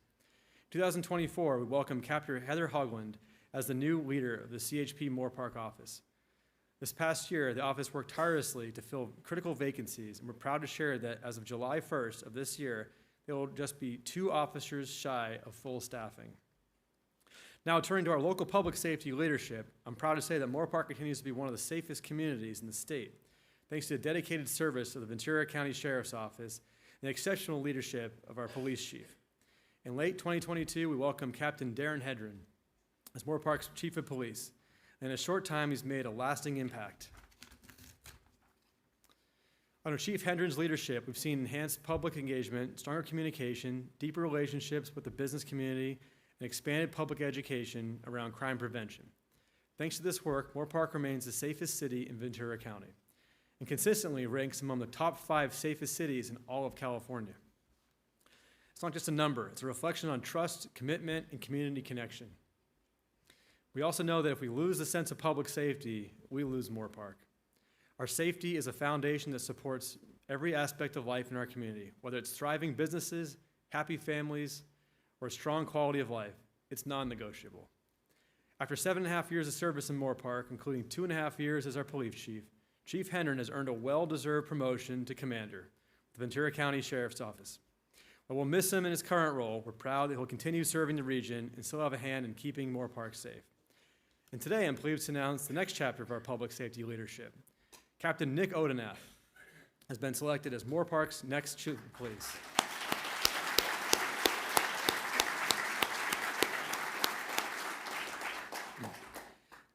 In 2024, we welcomed Captain Heather Hogland as the new leader of the CHP Moorpark office. This past year, the office worked tirelessly to fill critical vacancies, and we're proud to share that as of July 1st of this year, there will just be 2 officers shy of full staffing. Now, turning to our local public safety leadership, I'm proud to say that Moorpark continues to be one of the safest communities in the state, thanks to the dedicated service of the Ventura County Sheriff's Office and the exceptional leadership of our police chief. In late 2022, we welcomed Captain Darren Hedren as Moorpark's Chief of Police. In a short time, he's made a lasting impact. Under Chief Hendren's leadership, we've seen enhanced public engagement, stronger communication, deeper relationships with the business community, and expanded public education around crime prevention. Thanks to this work, Moorpark remains the safest city in Ventura County and consistently ranks among the top 5 safest cities in all of California. It's not just a number, it's a reflection on trust, commitment, and community connection. We also know that if we lose the sense of public safety, we lose Moorpark. Our safety is a foundation that supports every aspect of life in our community, whether it's thriving businesses, happy families, or a strong quality of life. It's non-negotiable. After 7.5 years of service in Moorpark, including 2.5 years as our police chief, Chief Hendren has earned a well-deserved promotion to commander with the Ventura County Sheriff's Office. While we'll miss him in his current role, we're proud that he'll continue serving the region and still have a hand in keeping Moorpark safe. And today, I'm pleased to announce the next chapter of our public safety leadership. Captain Nick Odenath has been selected as Moorpark's next chief of police.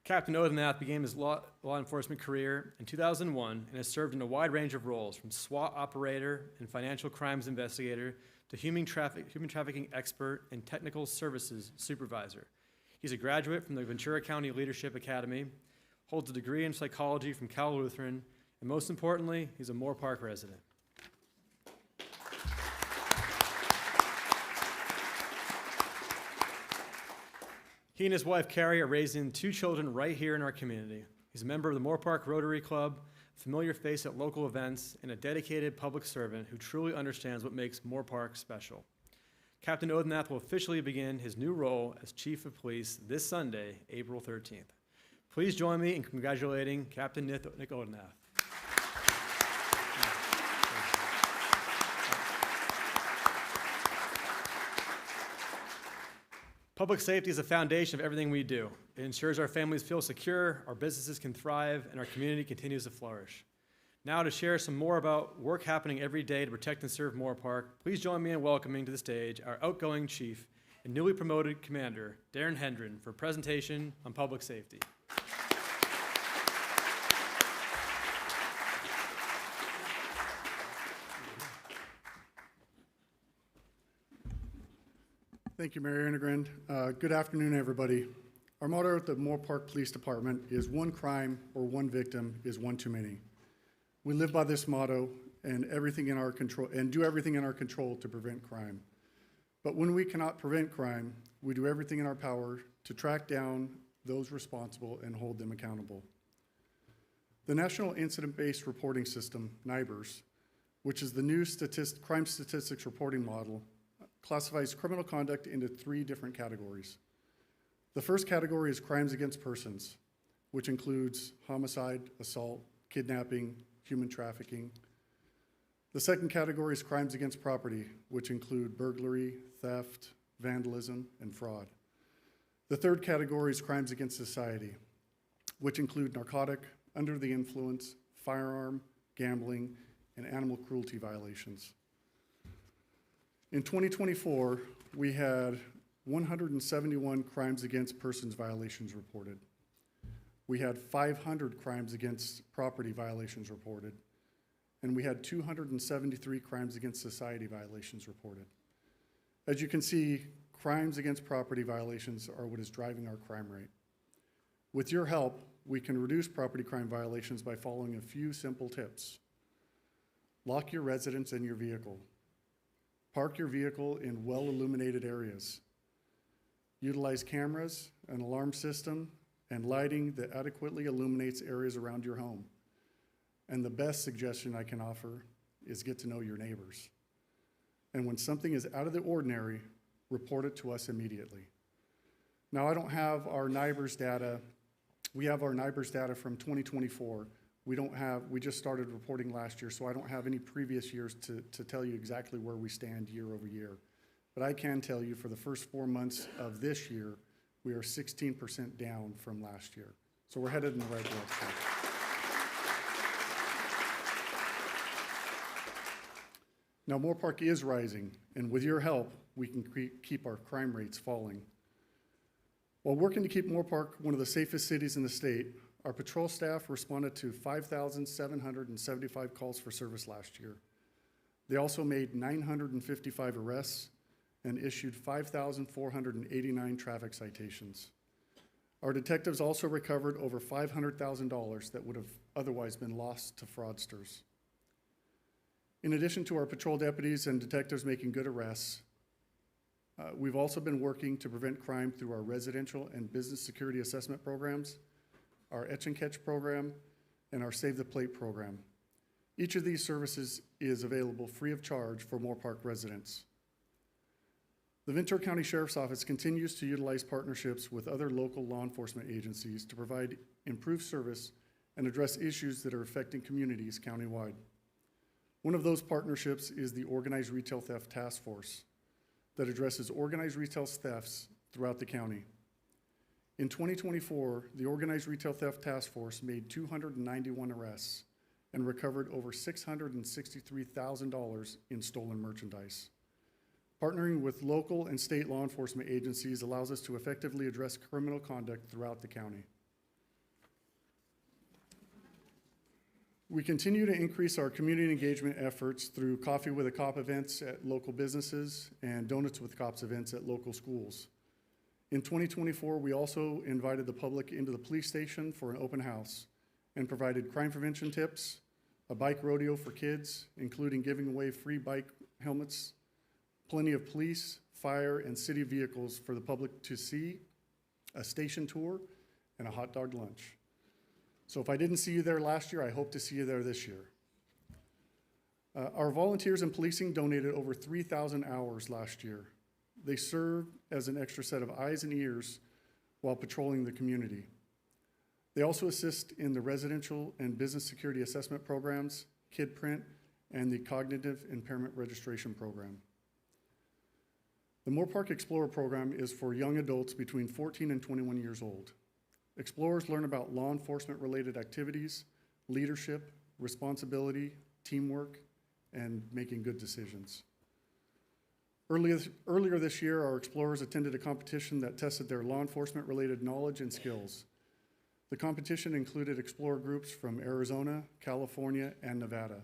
Captain Odenath began his law enforcement career in 2001 and has served in a wide range of roles, from SWAT operator and financial crimes investigator to human trafficking expert and technical services supervisor. He's a graduate from the Ventura County Leadership Academy, holds a degree in psychology from Cal Lutheran, and most importantly, he's a Moorpark resident. He and his wife, Carrie, are raising 2 children right here in our community. He's a member of the Moorpark Rotary Club, a familiar face at local events, and a dedicated public servant who truly understands what makes Moorpark special. Captain Odenath will officially begin his new role as Chief of Police this Sunday, April 13th. Please join me in congratulating Captain Nick Odenath. Public safety is the foundation of everything we do. It ensures our families feel secure, our businesses can thrive, and our community continues to flourish. Now to share some more about work happening every day to protect and serve Moorpark, please join me in welcoming to the stage our outgoing chief and newly promoted commander, Mayor Enegren, for a presentation on public safety. Thank you, Mayor Enegren. Good afternoon, everybody. Our motto at the Moorpark Police Department is one crime or one victim is one too many. We live by this motto and do everything in our control to prevent crime. But when we cannot prevent crime, we do everything in our power to track down those responsible and hold them accountable. The National Incident-Based Reporting System, NIBRS, which is the new crime statistics reporting model, classifies criminal conduct into 3 different categories. The first category is crimes against persons, which includes homicide, assault, kidnapping, human trafficking. The second category is crimes against property, which include burglary, theft, vandalism, and fraud. The third category is crimes against society, which include narcotic, under the influence, firearm, gambling, and animal cruelty violations. In 2024, we had 171 crimes against persons violations reported. We had 500 crimes against property violations reported, and we had 273 crimes against society violations reported. As you can see, crimes against property violations are what is driving our crime rate. With your help, we can reduce property crime violations by following a few simple tips. Lock your residence and your vehicle. Park your vehicle in well-illuminated areas. Utilize cameras, an alarm system, and lighting that adequately illuminates areas around your home. And the best suggestion I can offer is get to know your neighbors. And when something is out of the ordinary, report it to us immediately. Now, I don't have our NIBRS data. We have our NIBRS data from 2024. We just started reporting last year, so I don't have any previous years to tell you exactly where we stand year over year. But I can tell you for the first 4 months of this year, we are 16% down from last year. So we're headed in the right direction. Now, Moorpark is rising, and with your help, we can keep our crime rates falling. While working to keep Moorpark one of the safest cities in the state, our patrol staff responded to 5,775 calls for service last year. They also made 955 arrests and issued 5,489 traffic citations. Our detectives also recovered over $500,000 that would have otherwise been lost to fraudsters. In addition to our patrol deputies and detectives making good arrests, we've also been working to prevent crime through our residential and business security assessment programs, our Etch and Catch program, and our Save the Plate program. Each of these services is available free of charge for Moorpark residents. The Ventura County Sheriff's Office continues to utilize partnerships with other local law enforcement agencies to provide improved service and address issues that are affecting communities countywide. One of those partnerships is the Organized Retail Theft Task Force that addresses organized retail thefts throughout the county. In 2024, the Organized Retail Theft Task Force made 291 arrests and recovered over $663,000 in stolen merchandise. Partnering with local and state law enforcement agencies allows us to effectively address criminal conduct throughout the county. We continue to increase our community engagement efforts through Coffee with a Cop events at local businesses and Donuts with Cops events at local schools. In 2024, we also invited the public into the police station for an open house and provided crime prevention tips, a bike rodeo for kids, including giving away free bike helmets, plenty of police, fire, and city vehicles for the public to see, a station tour, and a hot dog lunch. So if I didn't see you there last year, I hope to see you there this year. Our volunteers in policing donated over 3,000 hours last year. They served as an extra set of eyes and ears while patrolling the community. They also assist in the residential and business security assessment programs, KidPrint, and the cognitive impairment registration program. The Moorpark Explorer program is for young adults between 14 and 21 years old. Explorers learn about law enforcement-related activities, leadership, responsibility, teamwork, and making good decisions. Earlier this year, our explorers attended a competition that tested their law enforcement-related knowledge and skills. The competition included explorer groups from Arizona, California, and Nevada.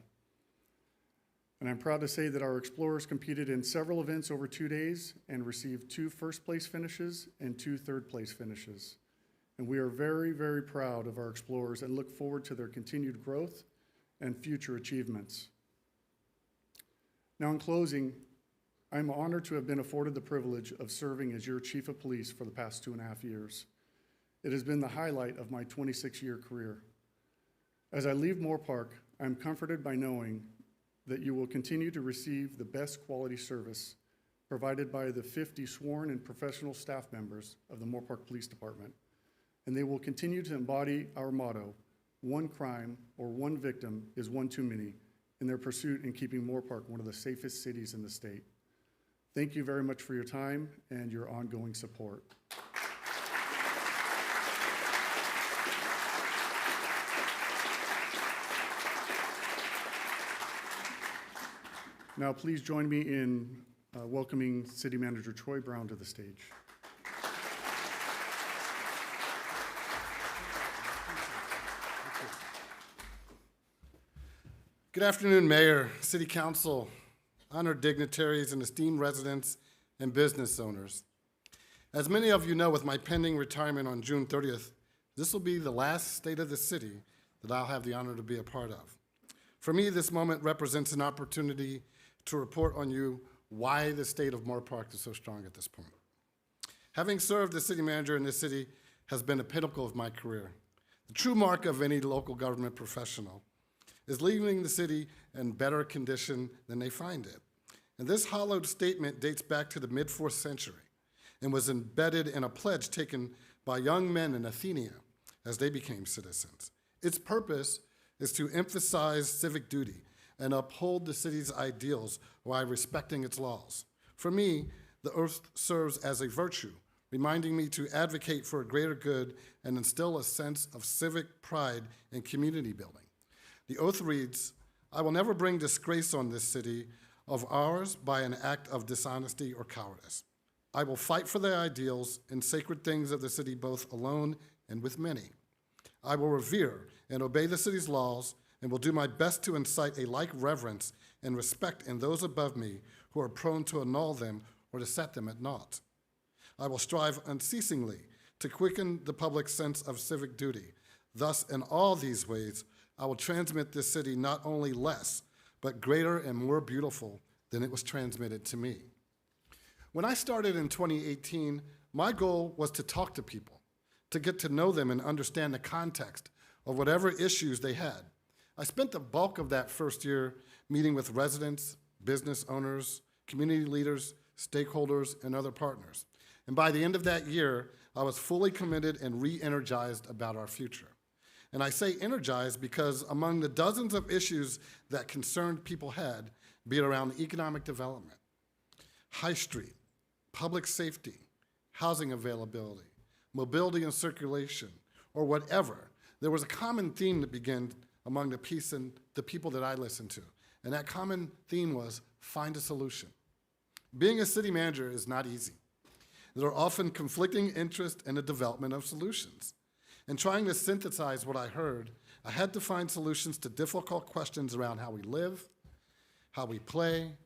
And I'm proud to say that our explorers competed in several events over 2 days and received 2 first-place finishes and 2 third-place finishes. And we are very, very proud of our explorers and look forward to their continued growth and future achievements. Now, in closing, I'm honored to have been afforded the privilege of serving as your Chief of Police for the past 2.5 years. It has been the highlight of my 26-year career. As I leave Moorpark, I'm comforted by knowing that you will continue to receive the best quality service provided by the 50 sworn and professional staff members of the Moorpark Police Department, and they will continue to embody our motto, one crime or one victim is one too many, in their pursuit in keeping Moorpark one of the safest cities in the state. Thank you very much for your time and your ongoing support. Now, please join me in welcoming City Manager Troy Brown to the stage. Good afternoon, Mayor, City Council, honored dignitaries, and esteemed residents and business owners. As many of you know, with my pending retirement on June 30th, this will be the last State of the City that I'll have the honor to be a part of. For me, this moment represents an opportunity to report on you why the state of Moorpark is so strong at this point. Having served as city manager in this city has been a pinnacle of my career. The true mark of any local government professional is leaving the city in better condition than they find it. And this hallowed statement dates back to the mid-4th century and was embedded in a pledge taken by young men in Athenia as they became citizens. Its purpose is to emphasize civic duty and uphold the city's ideals while respecting its laws. For me, the oath serves as a virtue, reminding me to advocate for a greater good and instill a sense of civic pride and community building. The oath reads, "I will never bring disgrace on this city of ours by an act of dishonesty or cowardice. I will fight for the ideals and sacred things of the city both alone and with many. I will revere and obey the city's laws and will do my best to incite a like reverence and respect in those above me who are prone to annul them or to set them at naught. I will strive unceasingly to quicken the public's sense of civic duty. Thus, in all these ways, I will transmit this city not only less, but greater and more beautiful than it was transmitted to me." When I started in 2018, my goal was to talk to people, to get to know them and understand the context of whatever issues they had. I spent the bulk of that first year meeting with residents, business owners, community leaders, stakeholders, and other partners. And by the end of that year, I was fully committed and re-energized about our future. And I say energized because among the dozens of issues that concerned people had, be it around economic development, High Street, public safety, housing availability, mobility and circulation, or whatever, there was a common theme that began among the people that I listened to. And that common theme was find a solution. Being a city manager is not easy. There are often conflicting interests in the development of solutions. In trying to synthesize what I heard, I had to find solutions to difficult questions around how we live, how we play,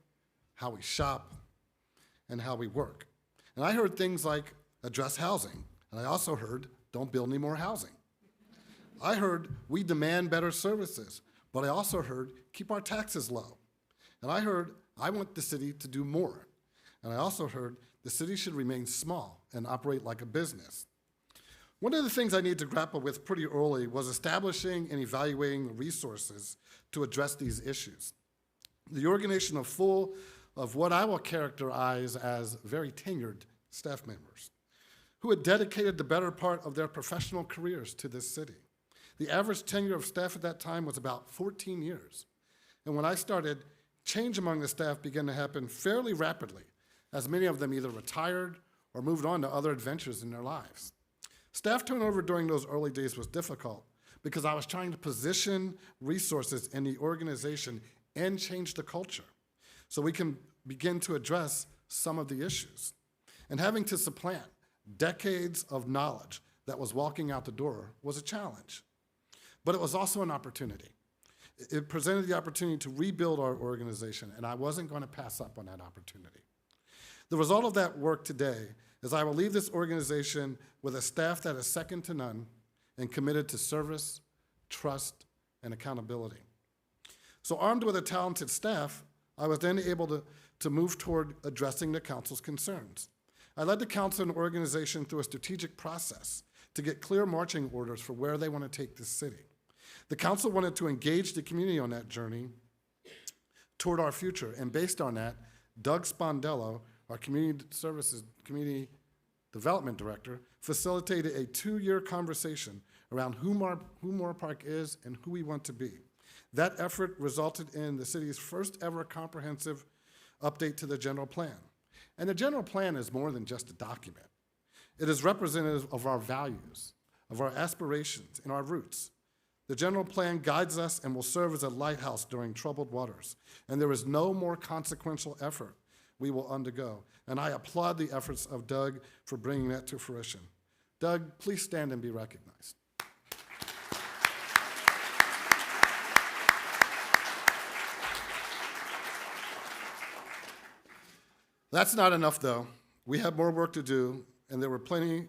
how we shop, and how we work. And I heard things like address housing, and I also heard don't build any more housing. I heard we demand better services, but I also heard keep our taxes low. And I heard I want the city to do more. And I also heard the city should remain small and operate like a business. One of the things I needed to grapple with pretty early was establishing and evaluating resources to address these issues. The organization of what I will characterize as very tenured staff members who had dedicated the better part of their professional careers to this city. The average tenure of staff at that time was about 14 years. And when I started, change among the staff began to happen fairly rapidly as many of them either retired or moved on to other adventures in their lives. Staff turnover during those early days was difficult because I was trying to position resources in the organization and change the culture so we can begin to address some of the issues. And having to supplant decades of knowledge that was walking out the door was a challenge. But it was also an opportunity. It presented the opportunity to rebuild our organization, and I wasn't going to pass up on that opportunity. The result of that work today is I will leave this organization with a staff that is second to none and committed to service, trust, and accountability. So armed with a talented staff, I was then able to move toward addressing the council's concerns. I led the council and organization through a strategic process to get clear marching orders for where they want to take this city. The council wanted to engage the community on that journey toward our future, and based on that, Doug Spondello, our community development director, facilitated a 2-year conversation around who Moorpark is and who we want to be. That effort resulted in the city's first ever comprehensive update to the general plan. And the general plan is more than just a document. It is representative of our values, of our aspirations, and our roots. The general plan guides us and will serve as a lighthouse during troubled waters, and there is no more consequential effort we will undergo. And I applaud the efforts of Doug for bringing that to fruition. Doug, please stand and be recognized. That's not enough, though. We have more work to do, and there were plenty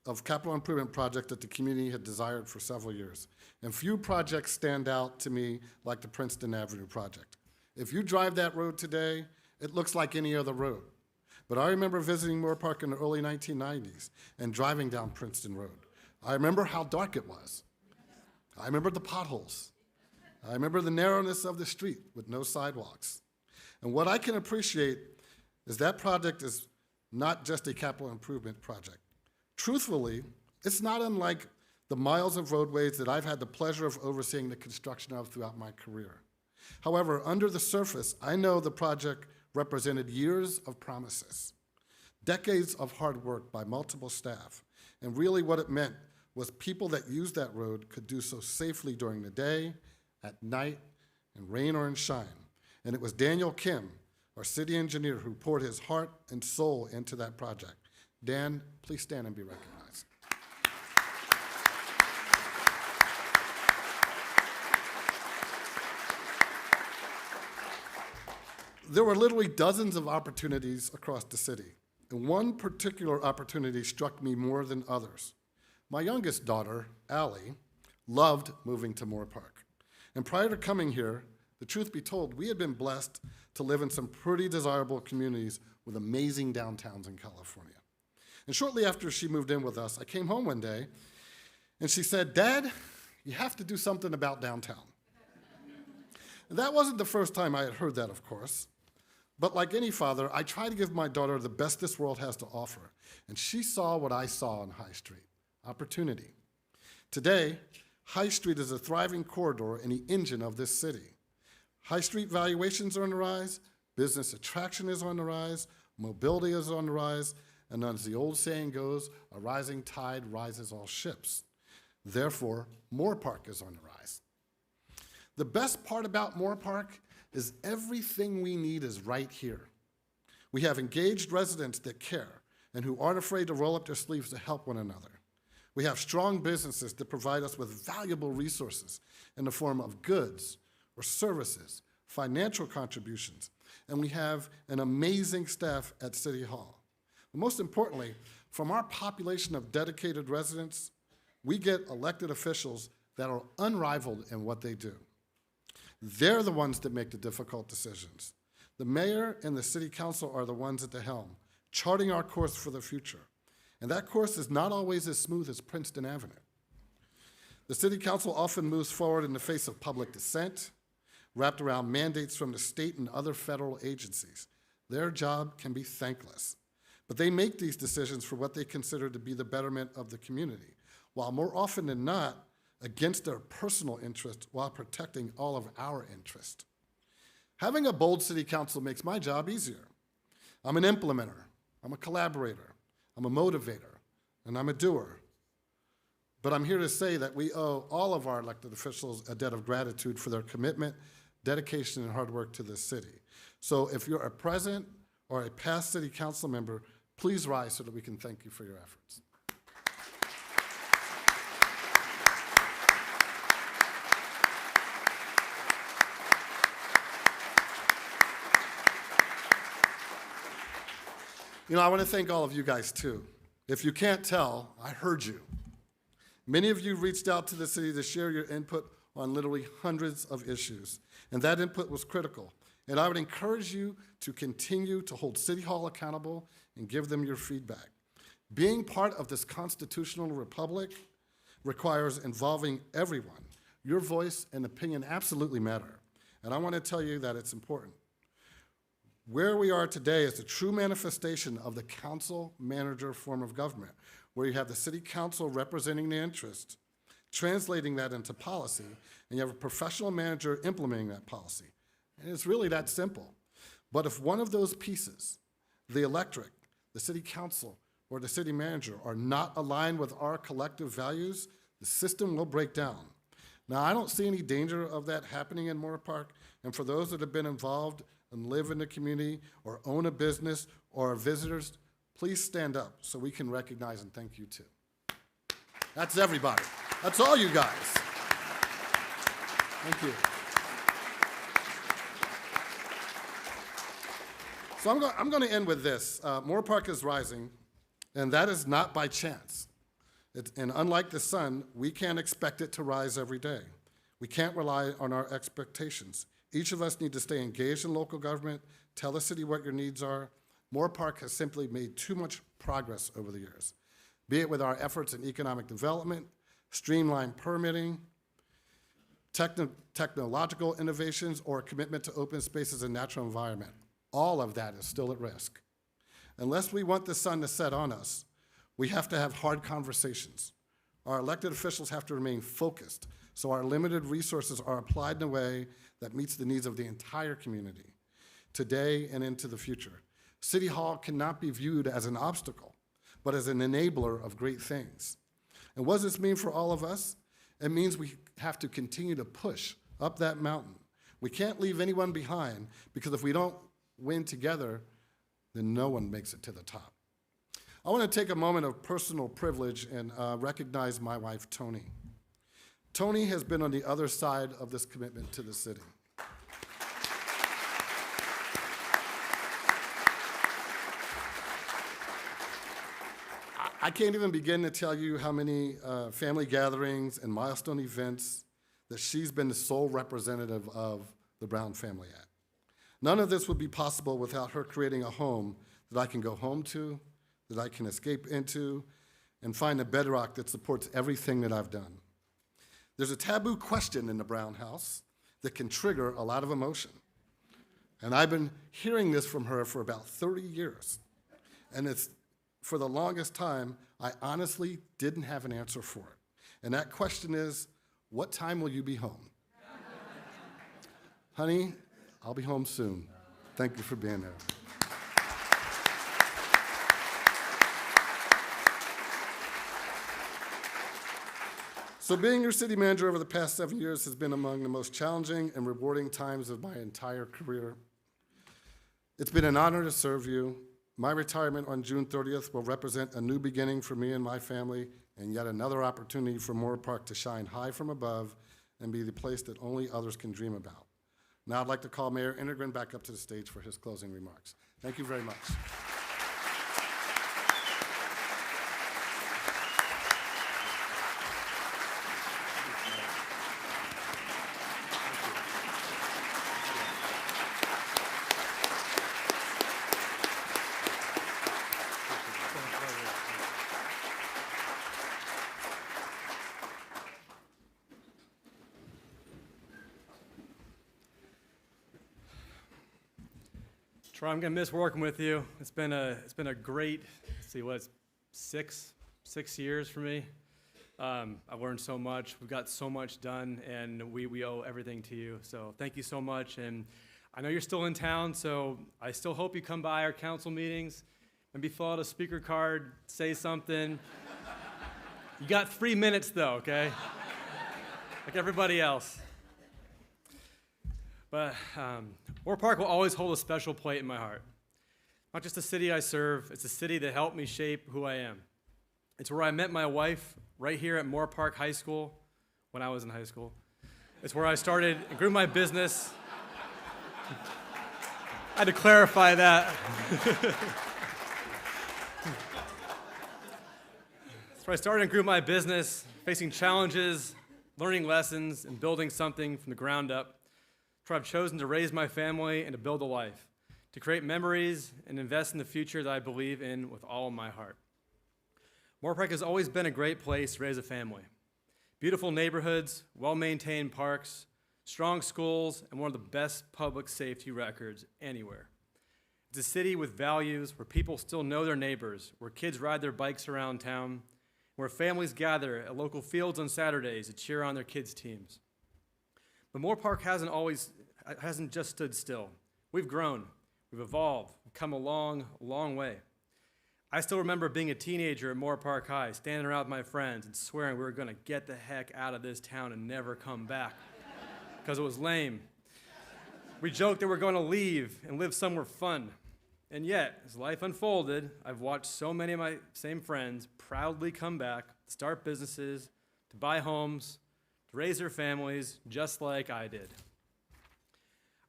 of capital improvement projects that the community had desired for several years. And few projects stand out to me like the Princeton Avenue project. If you drive that road today, it looks like any other road. But I remember visiting Moorpark in the early 1990s and driving down Princeton Road. I remember how dark it was. I remember the potholes. I remember the narrowness of the street with no sidewalks. And what I can appreciate is that project is not just a capital improvement project. Truthfully, it's not unlike the miles of roadways that I've had the pleasure of overseeing the construction of throughout my career. However, under the surface, I know the project represented years of promises, decades of hard work by multiple staff, and really what it meant was people that used that road could do so safely during the day, at night, in rain or in shine. And it was Daniel Kim, our city engineer, who poured his heart and soul into that project. Dan, please stand and be recognized. There were literally dozens of opportunities across the city, and one particular opportunity struck me more than others. My youngest daughter, Allie, loved moving to Moorpark. And prior to coming here, the truth be told, we had been blessed to live in some pretty desirable communities with amazing downtowns in California. And shortly after she moved in with us, I came home one day, and she said, "Dad, you have to do something about downtown." And that wasn't the first time I had heard that, of course. But like any father, I try to give my daughter the best this world has to offer. And she saw what I saw on High Street, opportunity. Today, High Street is a thriving corridor and the engine of this city. High Street valuations are on the rise, business attraction is on the rise, mobility is on the rise, and as the old saying goes, a rising tide rises all ships. Therefore, Moorpark is on the rise. The best part about Moorpark is everything we need is right here. We have engaged residents that care and who aren't afraid to roll up their sleeves to help one another. We have strong businesses that provide us with valuable resources in the form of goods or services, financial contributions, and we have an amazing staff at City Hall. But most importantly, from our population of dedicated residents, we get elected officials that are unrivaled in what they do. They're the ones that make the difficult decisions. The mayor and the city council are the ones at the helm, charting our course for the future. And that course is not always as smooth as Princeton Avenue. The city council often moves forward in the face of public dissent, wrapped around mandates from the state and other federal agencies. Their job can be thankless, but they make these decisions for what they consider to be the betterment of the community, while more often than not, against their personal interests while protecting all of our interests. Having a bold city council makes my job easier. I'm an implementer, I'm a collaborator, I'm a motivator, and I'm a doer. But I'm here to say that we owe all of our elected officials a debt of gratitude for their commitment, dedication, and hard work to this city. So if you're a present or a past city council member, please rise so that we can thank you for your efforts. You know, I want to thank all of you guys too. If you can't tell, I heard you. Many of you reached out to the city to share your input on literally hundreds of issues, and that input was critical. And I would encourage you to continue to hold City Hall accountable and give them your feedback. Being part of this constitutional republic requires involving everyone. Your voice and opinion absolutely matter, and I want to tell you that it's important. Where we are today is a true manifestation of the council-manager form of government, where you have the city council representing the interest, translating that into policy, and you have a professional manager implementing that policy. And it's really that simple. But if one of those pieces, the electorate, the city council, or the city manager are not aligned with our collective values, the system will break down. Now, I don't see any danger of that happening in Moorpark, and for those that have been involved and live in the community or own a business or are visitors, please stand up so we can recognize and thank you too. That's everybody. That's all you guys. Thank you. So I'm going to end with this. Moorpark is rising, and that is not by chance. And unlike the sun, we can't expect it to rise every day. We can't rely on our expectations. Each of us need to stay engaged in local government, tell the city what your needs are. Moorpark has simply made too much progress over the years, be it with our efforts in economic development, streamlined permitting, technological innovations, or a commitment to open spaces and natural environment. All of that is still at risk. Unless we want the sun to set on us, we have to have hard conversations. Our elected officials have to remain focused so our limited resources are applied in a way that meets the needs of the entire community, today and into the future. City Hall cannot be viewed as an obstacle, but as an enabler of great things. And what does this mean for all of us? It means we have to continue to push up that mountain. We can't leave anyone behind, because if we don't win together, then no one makes it to the top. I want to take a moment of personal privilege and recognize my wife, Tony. Tony has been on the other side of this commitment to the city. I can't even begin to tell you how many family gatherings and milestone events that she's been the sole representative of the Brown family at. None of this would be possible without her creating a home that I can go home to, that I can escape into, and find a bedrock that supports everything that I've done. There's a taboo question in the Brown house that can trigger a lot of emotion. And I've been hearing this from her for about 30 years. And it's, for the longest time, I honestly didn't have an answer for it. And that question is, what time will you be home? Honey, I'll be home soon. Thank you for being there. So being your city manager over the past 7 years has been among the most challenging and rewarding times of my entire career. It's been an honor to serve you. My retirement on June 30th will represent a new beginning for me and my family, and yet another opportunity for Moorpark to shine high from above and be the place that only others can dream about. Now I'd like to call Mayor Enegren back up to the stage for his closing remarks. Thank you very much. Troy, I'm gonna miss working with you. It's been a great, let's see, what's six years for me. I've learned so much. We've got so much done, and we owe everything to you. So thank you so much. And I know you're still in town, so I still hope you come by our council meetings. Maybe fill out a speaker card, say something. You got 3 minutes though, okay? Like everybody else. But Moorpark will always hold a special place in my heart. Not just the city I serve, it's the city that helped me shape who I am. It's where I met my wife, right here at Moorpark High School, when I was in high school. It's where I started and grew my business. I had to clarify that. So I started and grew my business, facing challenges, learning lessons, and building something from the ground up. So I've chosen to raise my family and to build a life, to create memories and invest in the future that I believe in with all of my heart. Moorpark has always been a great place to raise a family. Beautiful neighborhoods, well-maintained parks, strong schools, and one of the best public safety records anywhere. It's a city with values, where people still know their neighbors, where kids ride their bikes around town, where families gather at local fields on Saturdays to cheer on their kids' teams. But Moorpark hasn't just stood still. We've grown, we've evolved, we've come a long way. I still remember being a teenager at Moorpark High, standing around with my friends and swearing we were gonna get the heck out of this town and never come back, because it was lame. We joked that we're gonna leave and live somewhere fun. And yet, as life unfolded, I've watched so many of my same friends proudly come back, start businesses, to buy homes, to raise their families, just like I did.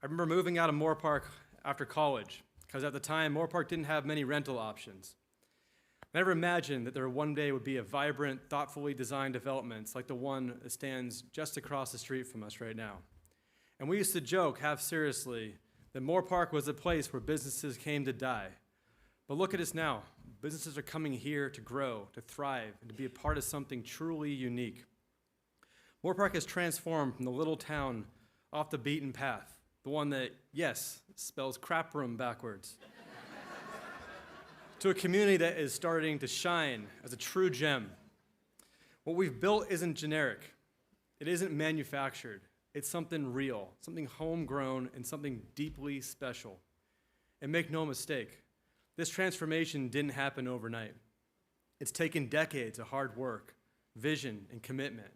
I remember moving out of Moorpark after college, because at the time, Moorpark didn't have many rental options. I never imagined that there one day would be a vibrant, thoughtfully designed developments like the one that stands just across the street from us right now. And we used to joke, half seriously, that Moorpark was a place where businesses came to die. But look at us now. Businesses are coming here to grow, to thrive, and to be a part of something truly unique. Moorpark has transformed from the little town off the beaten path, the one that, yes, spells crap room backwards, to a community that is starting to shine as a true gem. What we've built isn't generic. It isn't manufactured. It's something real, something homegrown, and something deeply special. And make no mistake, this transformation didn't happen overnight. It's taken decades of hard work, vision, and commitment.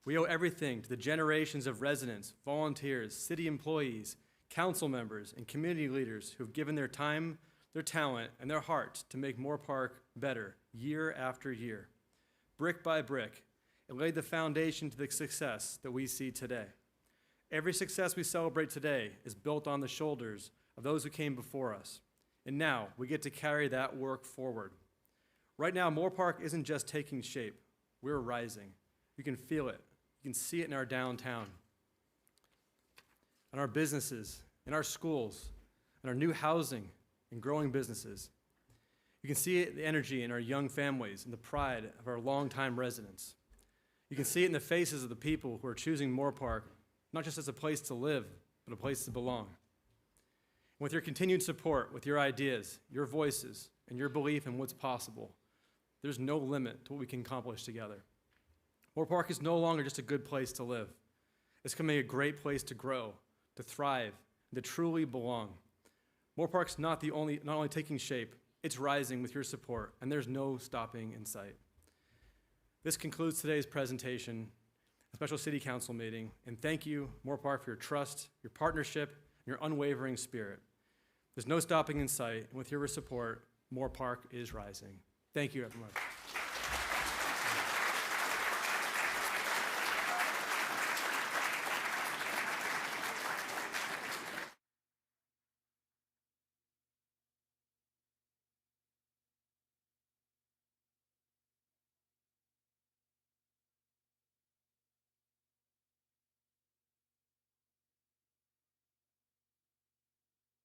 We owe everything to the generations of residents, volunteers, city employees, council members, and community leaders who've given their time, their talent, and their heart to make Moorpark better year after year. Brick by brick, it laid the foundation to the success that we see today. Every success we celebrate today is built on the shoulders of those who came before us. And now we get to carry that work forward. Right now, Moorpark isn't just taking shape. We're rising. You can feel it. You can see it in our downtown, in our businesses, in our schools, in our new housing and growing businesses. You can see it, the energy in our young families and the pride of our longtime residents. You can see it in the faces of the people who are choosing Moorpark, not just as a place to live, but a place to belong. And with your continued support, with your ideas, your voices, and your belief in what's possible, there's no limit to what we can accomplish together. Moorpark is no longer just a good place to live. It's becoming a great place to grow, to thrive, and to truly belong. Moorpark's not only taking shape, it's rising with your support, and there's no stopping in sight. This concludes today's presentation, a special city council meeting, and thank you, Moorpark, for your trust, your partnership, and your unwavering spirit. There's no stopping in sight, and with your support, Moorpark is rising. Thank you, everyone.